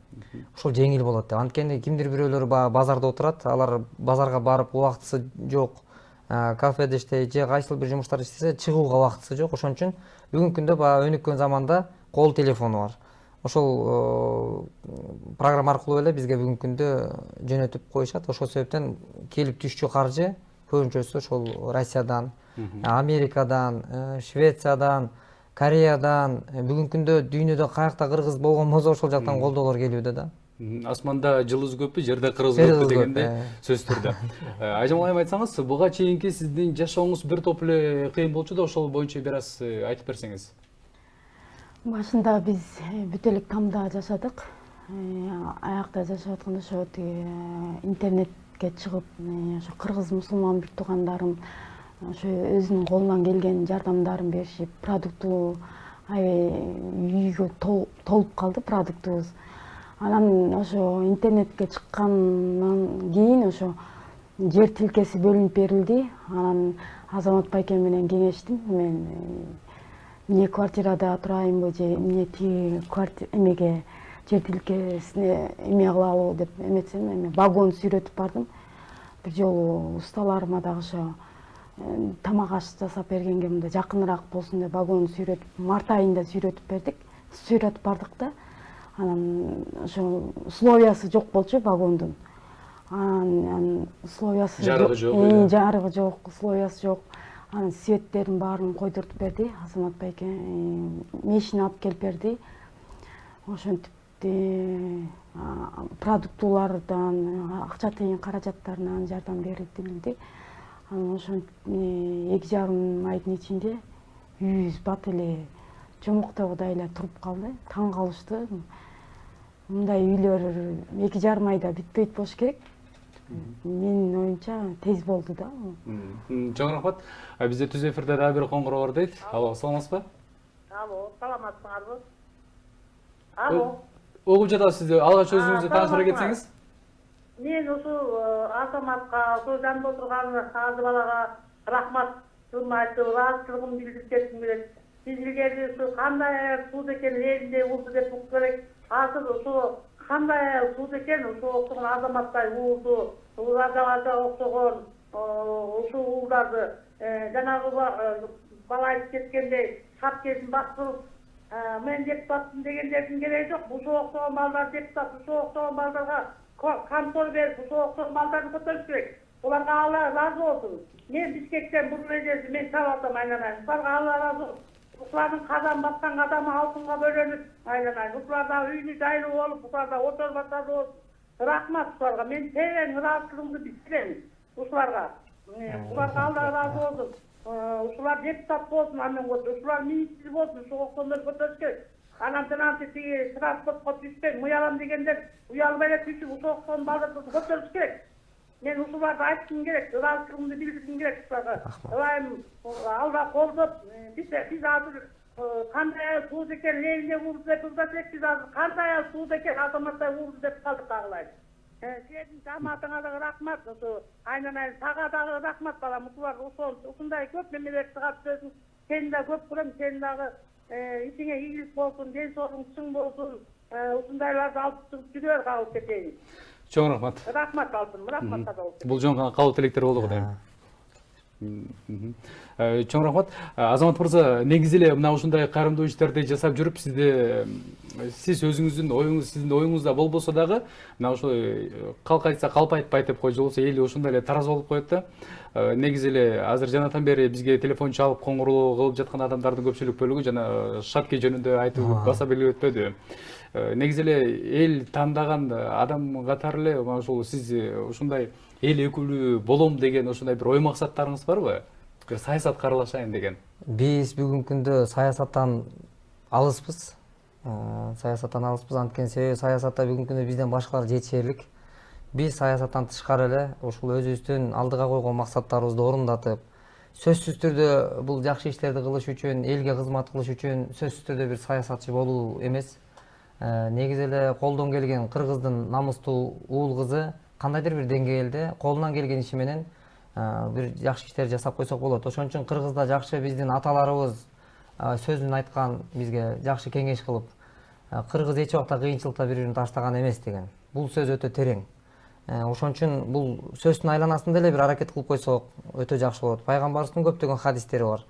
Speaker 4: Ошол жеңил болот деп. Анткени кимдир бирөөлөр базарда отурат, алар базарга барып убактысы жок, кафеде иштейт, же кайсыл бир жумуштар иштесе, чыгууга убактысы жок. Ошон үчүн бүгүнкү күндө өнүккөн заманда кол телефону бар. Ошол программа аркылуу эле бизге бүгүнкү күндө жөнөтүп коюшат. Ошол себептен келип түшчү каржы көбүнчөсү ошол Россиядан, Америкадан, Швециядан, Кореядан, бүгүнкү күндө дүйнөдө каякта кыргыз болгон болсо ошол жактан колдоолор келүүдө да.
Speaker 1: Асманда жылыз көппү, жерде кыргыз көппү дегенде сөз түрдө. Айжамал айым, айтсаңыз, буга чейинки сиздин жашооңуз бир топ эле кыйын болчу да, ошол боюнча бир аз айтып берсеңиз.
Speaker 6: Башында биз бүт элек тамда жашадык. Аякта жашап атканда ошо интернетке чыгып, ошо кыргыз мусулман бүт туугандарым ошо өзүнүн колунан келген жардамдарын беришип, продукту үйгө толуп калды продуктубуз. Анан ошо интернетке чыккандан кийин ошо жер тилкеси бөлүнүп берилди. Анан Азамат байке менен кеңештим. Мен эмне квартирада турайынбы же эмне тиги эмеге жер тилкесине эме кылалы деп эметсем, эме вагон сүйрөтүп бардым. Бир жолу усталарыма дагы ошо тамак аш жасап бергенге мындай жакыныраак болсун деп вагон сүйрөтүп, март айында сүйрөтүп бардык да. Анан ошо условиясы жок болчу вагондун. Анан условиясы жарыгы жок, условиясы жок. Анан светтерин баарын койдуртуп берди. Азамат байке мешин алып келип берди. Ошентип продуктулардан, акча тыйын каражаттарынан жардам берилди. Анан ошентип 2,5 айдын ичинде үйүбүз бат эле жомоктогудай эле туруп калды. Таң калышты. Мындай үйлөр 2,5 айда бүтпөйт болуш керек. Менин оюмча тез болду да.
Speaker 1: Чоң рахмат. Бизде түз эфирде дагы бир коңгуроо бар дейт. Алло, саламатсызбы?
Speaker 10: Алло, саламатсыңарбы? Алло.
Speaker 1: Угуп жатабыз сизди. Алгач өзүңүздү тааныштыра кетсеңиз.
Speaker 10: Мен ушул Азаматка, ошол жанында отурган азы балага рахматын айтып, ыраазычылыгымды билдиргим келет. Биз илгери ушу кандай суу экен элинде болду деп укуп керек. Азыр ушу кандай суу экен, ушу октогон Азаматтай уулду, ууларга октогон ушул уулдарды жанагы бала айтып кеткендей шапкесин бастырып, мен депутатмын дегендердин кереги жок. Ушул октогон балдар депутат, ушул октогон балдарга контор берип, ушул октогон балдарды көтөрүш керек. Ularga Allah razı olsun. Men Bişkekten bu meclisi men çabalsam aylanayım. Ularga Allah razı olsun. Ularning kazan batkan adamı altınga bölünüp aylanayım. Ularda üyünü jaylı olup, ularda oturbatlar olsun. Rahmat ularga. Men seven rahatsızlığımды bildirelim ularga. Ularga Allah razı olsun. Ular deputat bolsun, amen olsun. Ular ministr bolsun, şu oqtonlar götürüş керек. Anamdan tigi transportqa düşpey, uyalam degenler uyalmay эле түшүп, ошол оqton балдарды götürüş керек. Men usularda aytkim керек, ыраазычылыгымды билдиргим керек ularga. Ылайым алда колдоп, биз азыр кандай сууз экен, элине урду деп ырдасек, биз азыр кандай сууз экен, азаматтай урду деп калдык агылайын. Силердин жамаатыңа дагы рахмат, ошо айнанайын сага дагы рахмат балам. Ушулар ушундай көп немелер чыгат сөзүң. Сени да көп көрөм, сени дагы ишиңе ийгилик болсун, ден соолугуң чың болсун. Ушундайларды алып чыгып жүрөр кабыл кетейин.
Speaker 1: Чоң рахмат.
Speaker 10: Рахмат алсын, рахмат да болсун.
Speaker 1: Бул жөн кабыл тилектер болду кудайым. Чоң рахмат. Азамат мырза, негизи эле мына ушундай кайрымдуу иштерди жасап жүрүп, сиз өзүңүздүн оюңуз, сиздин оюңузда болбосо дагы, мына ошо калк айтса калп айтпайт деп койчу болсо, эл ошондой эле таразы болуп коет да. Негизи эле азыр жанатан бери бизге телефон чалып коңгуроо кылып жаткан адамдардын көпчүлүк бөлүгү жана шапке жөнүндө айтып баса белгилеп өтпөдү. Негизи эле эл тандаган адам катары эле ошол сиз ушундай эл өкүлү болом деген ошондой бир ой максаттарыңыз барбы? Бир саясатка аралашайын деген.
Speaker 4: Биз бүгүнкү күндө саясаттан алыспыз. Анткени себеби саясатта бүгүнкү күндө бизден башкалар жетишерлик. Биз саясаттан тышкары эле ушул өзүбүздүн алдыга койгон максаттарыбызды орундатып, сөзсүз түрдө бул жакшы иштерди кылыш үчүн, элге кызмат кылыш үчүн сөзсүз түрдө бир саясатчы болуу эмес. Негизи эле колдон келген кыргыздын намыстуу уул кызы кандайдыр бир деңгээлде колунан келген иши менен бир жакшы иштер жасап койсок болот. Ошон үчүн Кыргызда жакшы биздин аталарыбыз сөзүн айткан, бизге жакшы кеңеш кылып, кыргыз эч убакта кыйынчылыкта бири-бирин таштаган эмес деген. Бул сөз өтө терең. Ошон үчүн бул сөздүн айланасында эле бир аракет кылып койсок өтө жакшы болот. Пайгамбарыбыздын көптөгөн хадистери бар.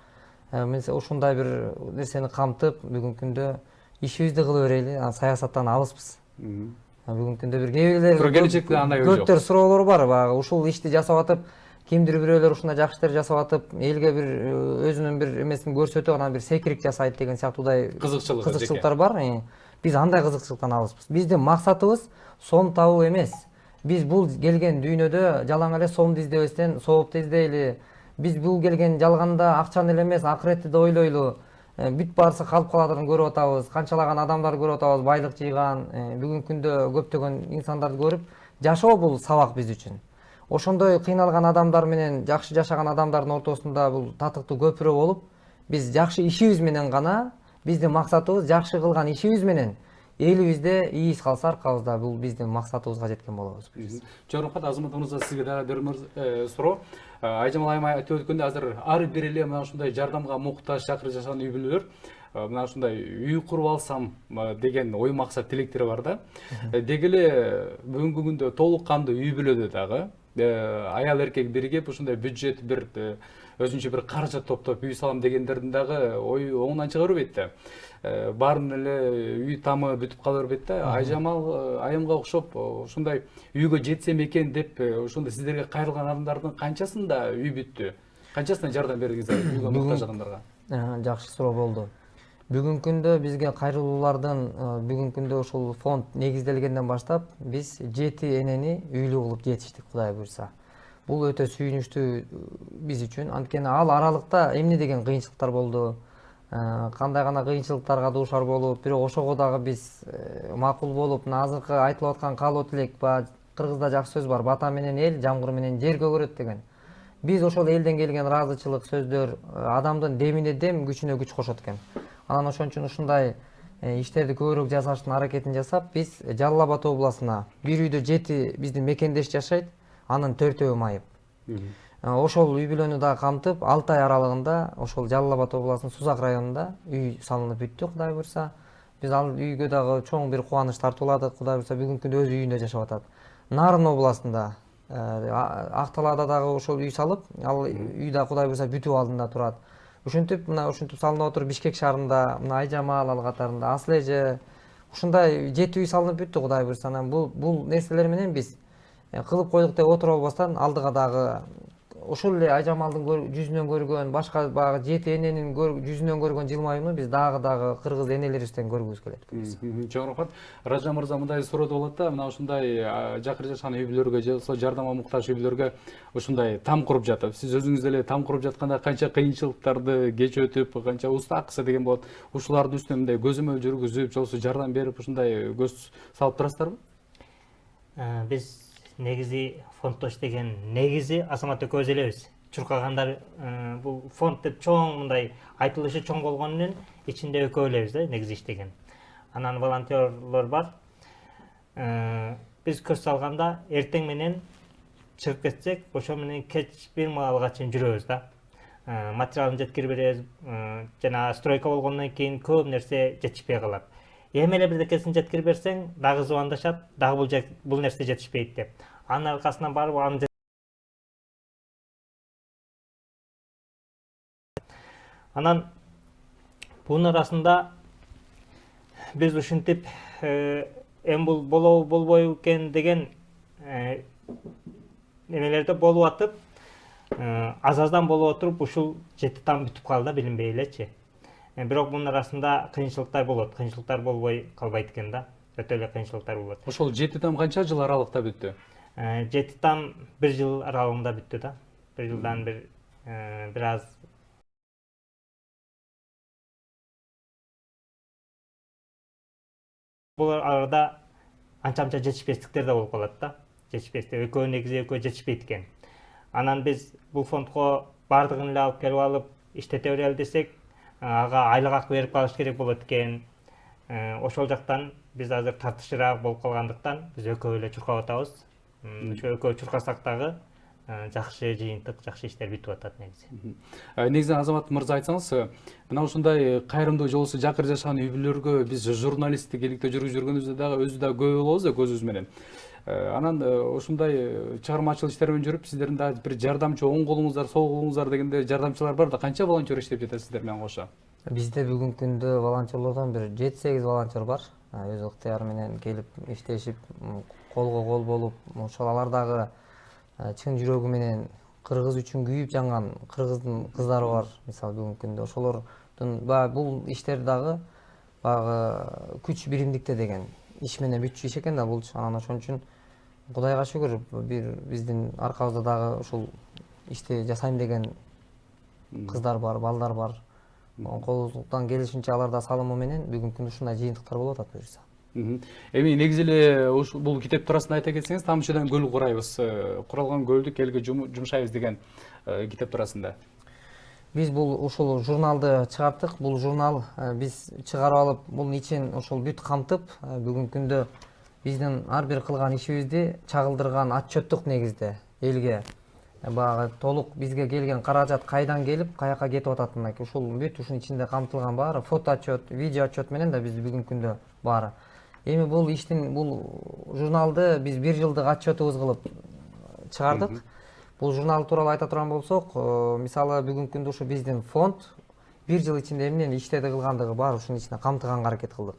Speaker 4: Мен ушундай бир нерсени камтып, бүгүнкү күндө ишибизди кыла берели, саясаттан алыспыз. Бүгүнкү күндө бир
Speaker 1: келечекте андай ой жок.
Speaker 4: Көптөр суроолор бар, баягы ушул ишти жасап атып, кимдир бирөөлөр ушундай жакшы иштер жасап атып, элге бир өзүнүн бир эмесин көрсөтүп, анан бир секирик жасайт деген сыяктуудай кызыкчылыктар бар. Биз андай кызыкчылыктан алыспыз. Биздин максатыбыз сом табуу эмес. Биз бул келген дүйнөдө жалаң эле сомду издебестен соопту издейли. Биз бул келген жалганда акчаны эле эмес, акыретти да ойлойлу. Бүт баарысы калып калатырын көрүп атабыз, канчалаган адамдарды көрүп атабыз, байлык жыйган. Бүгүнкү күндө көптөгөн инсандарды көрүп, жашоо бул сабак биз үчүн. Ошондой кыйналган адамдар менен жакшы жашаган адамдардын ортосунда бул татыктуу көпүрө болуп, биз жакшы ишибиз менен гана, биздин максатыбыз жакшы кылган ишибиз менен элибизде ийиз калса аркабызда, бул биздин максатыбызга жеткен болобуз.
Speaker 1: Чоң рахмат. Азамат мырза, сизге дагы бир суроо. Айжамал айым айтып өткөндө азыр ар бир эле мына ушундай жардамга муктаж чакырып жашаган үй бүлөлөр мына ушундай үй куруп алсам деген ой максат тилектери бар да. Деги эле бүгүнкү күндө толук кандуу үй бүлөдө дагы аял эркек биригип ушундай бюджет бир өзүнчө бир каражат топтоп үй салам дегендердин дагы ой оңунан чыга бербейт да. Баарын эле үй тамы бүтүп кала бербейт да. Айжамал айымга окшоп ушундай үйгө жетсем экен деп ошондой сиздерге кайрылган адамдардын канчасында үй бүттү? Канчасына жардам бердиңиздер үйгө муктаж адамдарга?
Speaker 4: Жакшы суроо болду. Бүгүнкү күндө бизге кайрылуулардын бүгүнкү күндө ушул фонд негизделгенден баштап биз 7 энени үйлүү кылып жетиштик, Кудай буйрса. Бул өтө сүйүнүчтүү биз үчүн. Анткени ал аралыкта эмне деген кыйынчылыктар болду, кандай гана кыйынчылыктарга дуушар болуп, бирок ошого дагы биз макул болуп, мына азыркы айтылып аткан каалоо тилек кыргызда жакшы сөз бар, бата менен эл, жамгыр менен жер көгөрөт деген. Биз ошол элден келген ыраазычылык сөздөр адамдын демине дем, күчүнө күч кошот экен. Анан ошон үчүн ушундай иштерди көбүрөөк жасаштын аракетин жасап, биз Жалал Абад областына бир үйдө 7 биздин мекендеш жашайт, анын 4-өө майып. Ошол үй бүлөнү да камтып, 6 ай аралыгында ошол Жалал Абад областынын Сузак районунда үй салынып бүттү, Кудай буйрса. Биз ал үйгө дагы чоң бир кубаныч тартууладык, Кудай буйрса бүгүнкү күндө өз үйүндө жашап атат. Нарын областында Ак Талаада дагы ошол үй салып, ал үй да Кудай буйрса бүтүп алдында турат. Ушинтип салынып отуруп Бишкек шаарында, мына Айжамал ал катарында, Асыл эже ушундай 7 үй салынып бүттү, Кудай буйрса. Бул нерселер менен биз кылып койдук деп отуруп албастан алдыга дагы ошол эле Айжамалдын жүзүнөн көргөн, башка баягы 7 эненин жүзүнөн көргөн жылмаюуну биз дагы кыргыз энелерибизден көргүбүз келет.
Speaker 1: Чоң рахмат. Ража мырза мындай суроо болот да, мына ушундай жакыр жашаган үй бүлөлөргө же болбосо жардамга муктаж үй бүлөлөргө ушундай там куруп жатып, сиз өзүңүз деле там куруп жатканда канча кыйынчылыктарды кечип өтүп, канча уста акысы деген болот. Ушулардын үстүнө мындай көзөмөл жүргүзүп, же болбосо жардам берип ушундай көз салып турасыздарбы?
Speaker 5: Биз негизи фонддош деген негизи азамат экөөбүз элебиз. Чуркагандар бул фонд деп чоң мындай айтылышы чоң болгону менен ичинде экөө элебиз да негизи иштеген. Анан волонтерлор бар. Биз көз салганда эртең менен чыгып кетсек, ошо менен кеч бир маалга чейин жүрөбүз да. Материалын жеткирип беребиз. Жана стройка болгондон кийин көп нерсе жетишпей калат. Эми эле бирдекесин жеткирип берсең, дагы звондашат, дагы бул нерсе жетишпейт деп. Анын аркасынан барып аны анан бунун арасында биз ушинтип эми бул болобу болбойбу экен деген эмелерде болуп атып, аз-аздан болуп отуруп ушул 7 там бүтүп калды билинбей элечи. Бирок бунун арасында кыйынчылыктар болот. Кыйынчылыктар болбой калбайт экен да. Өтө эле кыйынчылыктар болот.
Speaker 1: Ошол 7 там канча жыл аралыкта бүттү?
Speaker 5: 7 там 1 жыл аралыгында бүттү да. 1 жылдан бир аз бул арада анча-мынча жетишпестиктер да болуп калат да. Жетишпестик экөө негизи экөө жетишпейт экен. Анан биз бул фондко бардыгын эле алып келип алып иштете берели десек, ага айлык акы берип калыш керек болот экен. Ошол жактан биз азыр тартышыраак болуп калгандыктан биз экөө эле чуркап атабыз. Ошо экөө чуркасак дагы жакшы жыйынтык, жакшы иштер бүтүп атат негизи.
Speaker 1: Негизи Азамат мырза айтсаңыз, мына ушундай кайрымдуу же болбосо жакыр жашаган үй бүлөлөргө биз журналисттик иликте жүргүзүп жүргөнүбүздө дагы өзү да көп болобуз да көзүбүз менен. Анан ушундай чыгармачылык иштер менен жүрүп, сиздердин да бир жардамчы оң колуңуздар, сол колуңуздар дегенде жардамчылар бар да, канча волонтер иштеп жатат сиздер менен кошо?
Speaker 4: Бизде бүгүнкү күндө волонтерлордон бир 7-8 волонтер бар. Өз ыктыяры менен келип иштешип, колго кол болуп, ошол алар дагы чын жүрөгү менен кыргыз үчүн күйүп жанган кыргыздын кыздары бар. Мисалы бүгүнкү күндө ошолордун бул иштер дагы баягы күч биримдикте деген иш менен бүтчү иш экен да булчу. Анан ошон үчүн Кудайга шүгүр, биздин аркабызда дагы ушул ишти жасайм деген кыздар бар, балдар бар. Колубуздан келишинче алар да салымы менен бүгүнкү күндө ушундай жыйынтыктар болуп атат буюрса.
Speaker 1: Эми негизи эле бул китеп туурасында айта кетсеңиз, тамчыдан көл курайбыз, куралган көлдү элге жумшайбыз деген китеп туурасында.
Speaker 4: Биз ушул журналды чыгарттык. Бул журнал биз чыгарып алып, бунун ичин ошол бүт камтып, бүгүнкү күндө биздин ар бир кылган ишибизди чагылдырган отчеттук негизде элге баягы толук бизге келген каражат кайдан келип, каяка кетип ататына ушул бүт ушунун ичинде камтылган баары фото отчет, видео отчет менен да биз бүгүнкү күндө баары. Эми бул иштин бул журналды биз 1 жылдык отчетубуз кылып чыгардык. Бул журнал тууралуу айта турган болсок, мисалы бүгүнкү күндө ушу биздин фонд 1 жыл ичинде эмнени иштеди кылгандыгы бар ушунун ичине камтыганга аракет кылдык.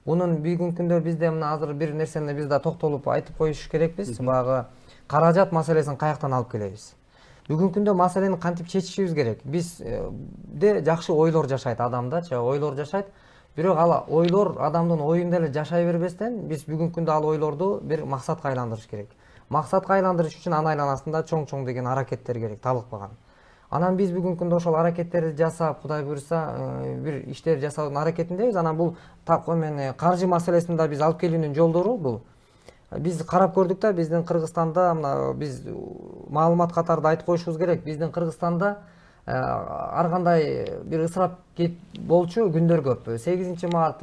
Speaker 4: Бунун бүгүнкү күндө бизде мына азыр бир нерсени биз да токтолуп айтып коюш керекпиз. Баягы каражат маселесин каяктан алып келебиз. Бүгүнкү күндө маселени кантип чечишибиз керек? Бизде жакшы ойлор жашайт адамда, ойлор жашайт. Бирок ал ойлор адамдын оюнда эле жашай бербестен, биз бүгүнкү күндө ал ойлорду бир максатка айландырыш керек. Максатка айландырыш үчүн анын айланасында чоң деген аракеттер керек, талыкпаган. Анан биз бүгүнкү күндө ошол аракеттерди жасап, Кудай буйруса, бир иштер жасаудун аракетиндебиз. Анан бул такомен каржы маселесин да биз алып келүүнүн жолдору бул. Биз карап көрдүк да, биздин Кыргызстанда мына биз маалымат катарында айтып коюшубуз керек. Биздин Кыргызстанда ар кандай бир ысырап болчу күндөр көп. 8 март,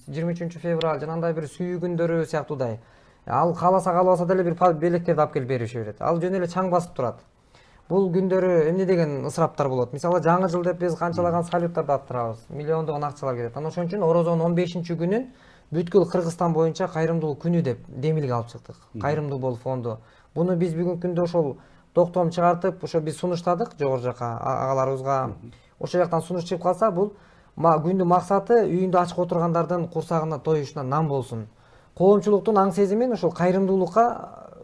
Speaker 4: 23 февраль жанагындай бир сүйүү күндөрү сыяктуудай. Ал кааласа деле бир белектерди алып келип бериши берет. Ал жөн эле чаң басып турат. Бул күндөрү эмне деген ысыраптар болот? Мисалы жаңы жыл деп биз канчалаган салюттарды аттырабыз. Миллиондогон акчалар кетет. Анан ошон үчүн Орозонун 15-күнүн бүткүл Кыргызстан боюнча кайрымдуулук күнү деп демилге алып чыктык. Кайрымдуу бол фонду. Буну биз бүгүнкү күндө ошол токтом чыгартып, ошо биз сунуштадык жогору жака агаларыбызга. Ошол жактан сунуш чыгып калса, бул күндүн максаты үйүндө ачык отургандардын курсагына тоюшуна нан болсун. Коомчулуктун аң сезимин ошол кайрымдуулукка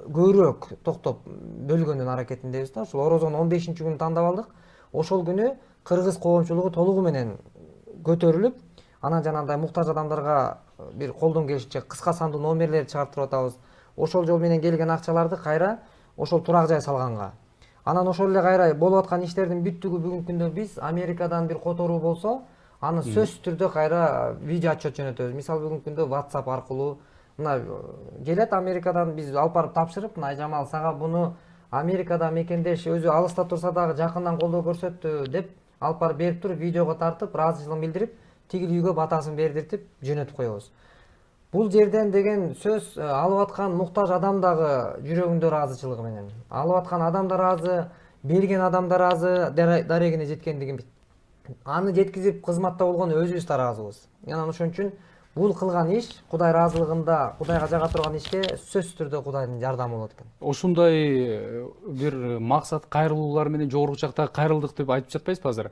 Speaker 4: көбүрөөк токтоп бөлгөндүн аракетиндебиз да. Ушул Орозонун 15-күнү тандап алдык. Ошол күнү кыргыз коомчулугу толугу менен көтөрүлүп, анан жанагындай муктаж адамдарга бир колдон келишинче кыска сандуу номерлер чыгарттырып атабыз. Ошол жол менен келген акчаларды кайра ошол турак жай салганга. Анан ошол эле кайра болуп аткан иштердин бүттүгү бүгүнкү күндө биз Америкадан бир которуу болсо, аны сөзсүз түрдө кайра видео отчет жөнөтөбүз. Мисалы бүгүнкү күндө WhatsApp аркылуу мына келет Америкадан, биз алып барып тапшырып, мына Айжамал сага буну Америкада мекендеш өзү алыста турса дагы жакындан колдоо көрсөттү деп алып барып берип туруп, видеого тартып, ыраазычылыгын билдирип, тигил үйгө батасын бердиртип жөнөтүп коебуз. Бул жерден деген сөз алып аткан муктаж адам дагы жүрөгүндө ыраазычылыгы менен. Алып аткан адам да ыраазы, берген адам да ыраазы, дарегине жеткендигин аны жеткизип кызматта болгон өзүбүз да ыраазыбыз. Анан ошон үчүн бул кылган иш Кудай ыраазылыгында, Кудайга жага турган ишке сөзсүз түрдө Кудайдын жардамы болот экен.
Speaker 1: Ушундай бир максат кайрылуулар менен жогорку жакта кайрылдык деп айтып жатпайсызбы азыр?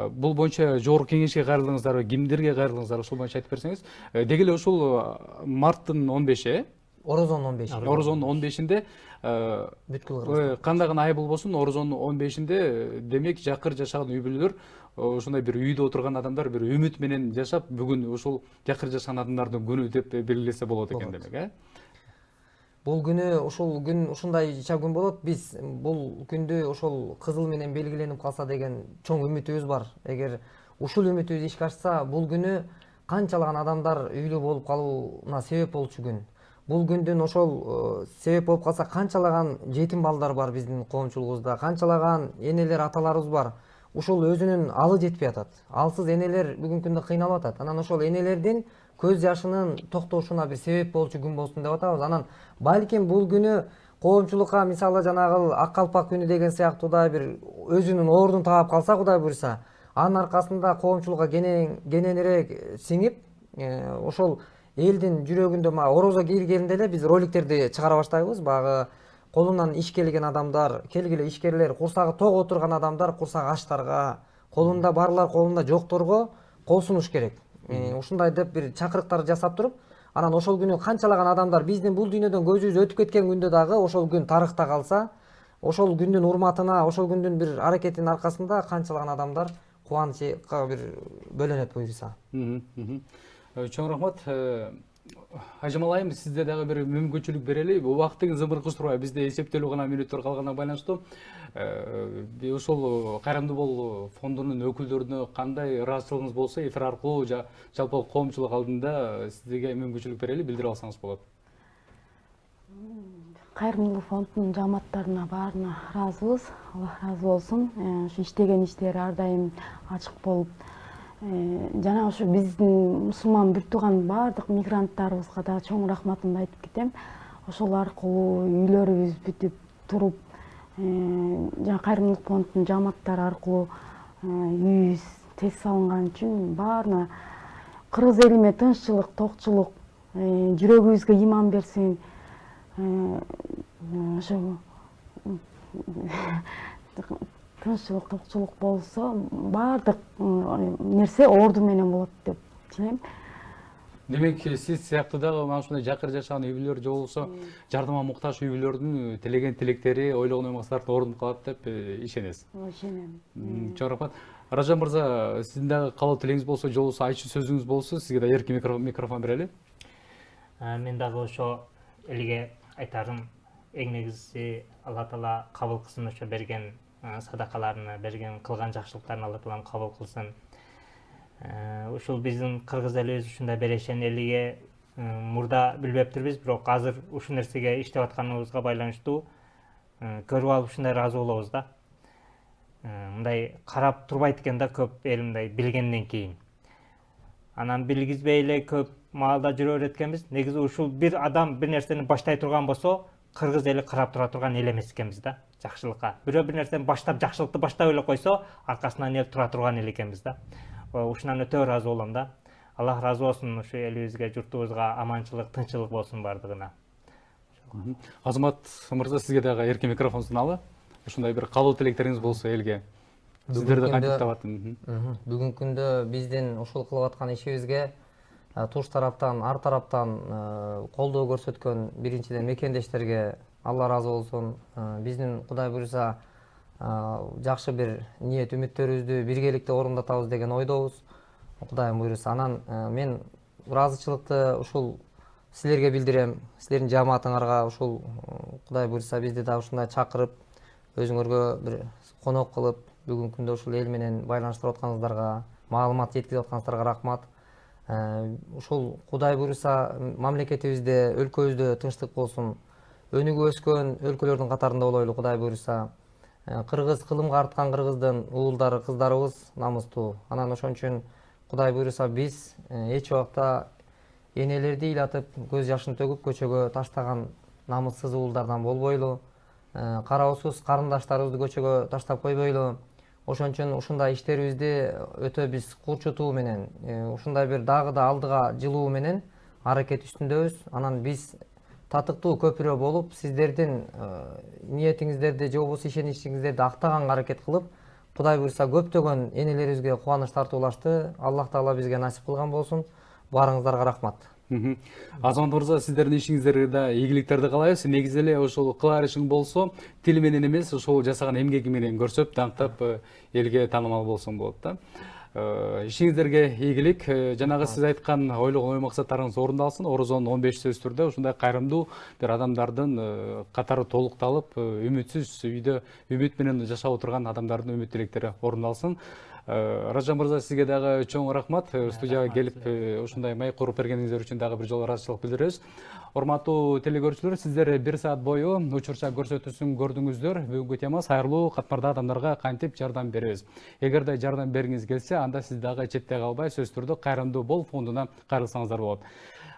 Speaker 1: Бул боюнча жогорку кеңешке кайрылдыңыздарбы, кимдерге кайрылдыңыздар, ошол боюнча айтып берсеңиз. Деги эле ушул марттын 15-и,
Speaker 4: Орозондун 15-и.
Speaker 1: Орозондун 15-inde
Speaker 4: бүткүл кыргызстан.
Speaker 1: кандай гана ай болбосун, Орозондун 15-inde демек жакыр жашаган үй бүлөлөр, ушундай бир үйдө отурган адамдар бир үмүт менен жашап, бүгүн ушул жакыр жашаган адамдардын күнү деп белгилесе болот экен демек,
Speaker 4: Бул күнү ушул күн ушундайча күн болот. Биз бул күндү ошол кызыл менен белгиленип калса деген чоң үмүтүбүз бар. Эгер ушул үмүтүбүз ишке ашса, бул күнү канчалаган адамдар үйлүү болуп калууна себеп болчу күн. Бул күндүн ошол себеп болуп калса, канчалаган жетим балдар бар биздин коомчулугубузда, канчалаган энелер, аталарыбыз бар. Ушул өзүнүн алы жетпей атат. Алсыз энелер бүгүнкү күндө кыйналып атат. Анан ошол энелердин көз жашынын токтошуна бир себеп болчу күн болсун деп атабыз. Анан балким бул күнү коомчулукка мисалы жанагы ак калпак күнү деген сыяктуудай бир өзүнүн ордун таап калса, Кудай буйрса, анын аркасында коомчулукка кененирээк сиңип, ошол элдин жүрөгүндө орозо киргенде эле биз роликтерди чыгара баштайбыз. Багы колунан иш келген адамдар, келгиле ишкерлер, курсагы ток отурган адамдар курсагы ачтарга, колунда барлар колунда жокторго кол сунуш керек. Ушундай деп бир чакырыктар жасап туруп, анан ошол күнү канчалаган адамдар биздин бул дүйнөдөн көзүбүз өтүп кеткен күндө дагы ошол күн тарыхта калса, ошол күндүн урматына, ошол күндүн бир аракетинин аркасында канчалаган адамдар кубанычка бир бөлөнөт буюрса.
Speaker 1: Чоң рахмат. Айжамал айым, сизде дагы бир мүмкүнчүлүк берели. Убактыңыз зымыркыш турбай, бизде эсептелүү гана мүнөттөр калганына байланыштуу ошол Кайрымдуу Бол фондунун өкүлдөрүнө кандай ыраазычылыгыңыз болсо, эфир аркылуу жалпы коомчулук алдында сизге мүмкүнчүлүк берели, билдирип алсаңыз болот.
Speaker 6: Кайрымдуулук фондунун жааматтарына баарына ыраазыбыз. Аллах ыраазы болсун. Ушу иштеген иштери ар дайым ачык болуп, жана ушу биздин мусулман бир тууган баардык мигранттарыбызга да чоң рахматымды айтып кетем. Ошол аркылуу үйлөрүбүз бүтүп туруп, жана Кайрымдуулук фондунун жааматтары аркылуу үйүбүз тез салынган үчүн баарына кыргыз элиме тынччылык, токчулук, жүрөгүбүзгө иман берсин. Ошо тынччылык, токчулук болсо, баардык нерсе орду менен болот деп тилейм.
Speaker 1: Демек, сиз сыяктуу дагы mana ушундай жакыр жашаган үй бүлөлөр же болбосо жардамга муктаж үй бүлөлөрдүн тилеген тилектери, ойлогон ой-максаттары ордунуп калат деп ишенесиз.
Speaker 6: Ишенем.
Speaker 1: Чоң рахмат. Ражан мырза, сиздин дагы каалоо тилегиңиз болсо, же болбосо айтчу сөзүңүз болсо, сизге да эркин микрофон берели.
Speaker 5: Мен дагы ошо элге айтарым, эң негизги Алла Таала кабыл кылсын, ошо берген садакаларына, берген кылган жакшылыктарын Алла Таалам кабыл кылсын. Ушул биздин кыргыз элибиз ушундай берешен элге мурда билбептирбиз, бирок азыр ушул нерсеге иштеп атканыбызга байланыштуу көрүп алып ушундай ыраазы болобуз да. Мындай карап турбайт экен да көп эл мындай билгенден кийин. Анан билгизбей эле көп маалда жүрө берет экенбиз. Негизи ушул бир адам бир нерсени баштай турган болсо, кыргыз эли карап тура турган эл эмес экенбиз да, жакшылыкка. Бирөө бир нерсени баштап, жакшылыкты баштап эле койсо, аркасынан эл тура турган эл экенбиз да. Ушунан өтө ыраазы болом да. Аллах ыраазы болсун, ушу элибизге, журтубузга аманчылык, тынччылык болсун бардыгына.
Speaker 1: Азамат мырза, сизге дагы эркин микрофон суналы. Ушундай бир каалоо тилектериңиз болсо элге. Сиздерди кантип табат?
Speaker 4: Бүгүнкү күндө биздин ушул кылып аткан ишибизге туш тараптан, ар тараптан колдоо көрсөткөн биринчиден мекендештерге Алла разы болсун. Биздин Кудай буюрса жакшы бир ниет үмүттөрүбүздү биргеликте орундатабыз деген ойдобуз. Кудайым буюрса, анан мен ыраазычылыкты ушул силерге билдирем. Силердин жамаатыңарга ушул Кудай буюрса бизди да ушундай чакырып, өзүңөргө бир конок кылып, бүгүнкү күндө ушул эл менен байланыштырып атканыңыздарга, маалымат жеткизип атканыңыздарга рахмат. Ушул Кудай буюрса мамлекетибизде, өлкөбүздө тынчтык болсун. Өнүгүп өскөн өлкөлөрдүн катарында болойлу, Кудай буюрса. Кыргыз кылымга арткан кыргыздын уулдары, кыздарыбыз намыстуу. Анан ошон үчүн Кудай буюрса биз эч убакта энелерди ыйлатып, көз жашын төгүп көчөгө таштаган намыссыз уулдардан болбойлу. Караусуз карындаштарыбызды көчөгө таштап койбойлу. Ошон үчүн ушундай иштерибизди өтө биз курчутуу менен, ушундай бир дагы да алдыга жылуу менен аракет үстүндөбүз. Анан биз татыктуу көпүрө болуп, сиздердин ниетиңиздерди же болбосо ишеничиңиздерди актаганга аракет кылып, Кудай буюрса көптөгөн энелерибизге кубаныч тартуулашты. Аллах Таала бизге насип кылган болсун. Баарыңыздарга рахмат.
Speaker 1: Азамат мырза, сиздердин ишиңиздерге да ийгиликтерди каалайбыз. Негизи эле ошол кылар ишиң болсо, тил менен эмес, ошол жасаган эмгеги менен көрсөтүп, даңктап элге таанымал болсоң болот да. Ишиңиздерге ийгилик. Жанагы сиз айткан ойлогон ой максаттарыңыз орундалсын. Орозонун 15 сөз түрдө ушундай кайрымдуу бир адамдардын катары толукталып, үмүтсүз үйдө үмүт менен жашап отурган адамдардын үмүт тилектери орундалсын. Ражан мырза, сизге дагы чоң рахмат. Студияга келип ушундай маек куруп бергениңиздер үчүн дагы бир жолу ыраазычылык билдиребиз. Урматтуу телекөрүүчүлөр, сиздер 1 саат бою учурча көрсөтүүсүн көрдүңүздөр. Бүгүнкү темабыз айрылуу катмарда адамдарга кантип жардам беребиз. Эгерде жардам бергиңиз келсе, анда сиз дагы четте калбай, сөз түрдө кайрымдуу бол фондуна кайрылсаңыздар болот.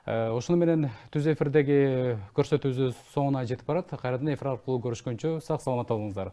Speaker 1: Ошону менен түз эфирдеги көрсөтүүбүз соңуна жетип барат. Кайрадан эфир аркылуу көрүшкөнчө сак саламат болуңуздар.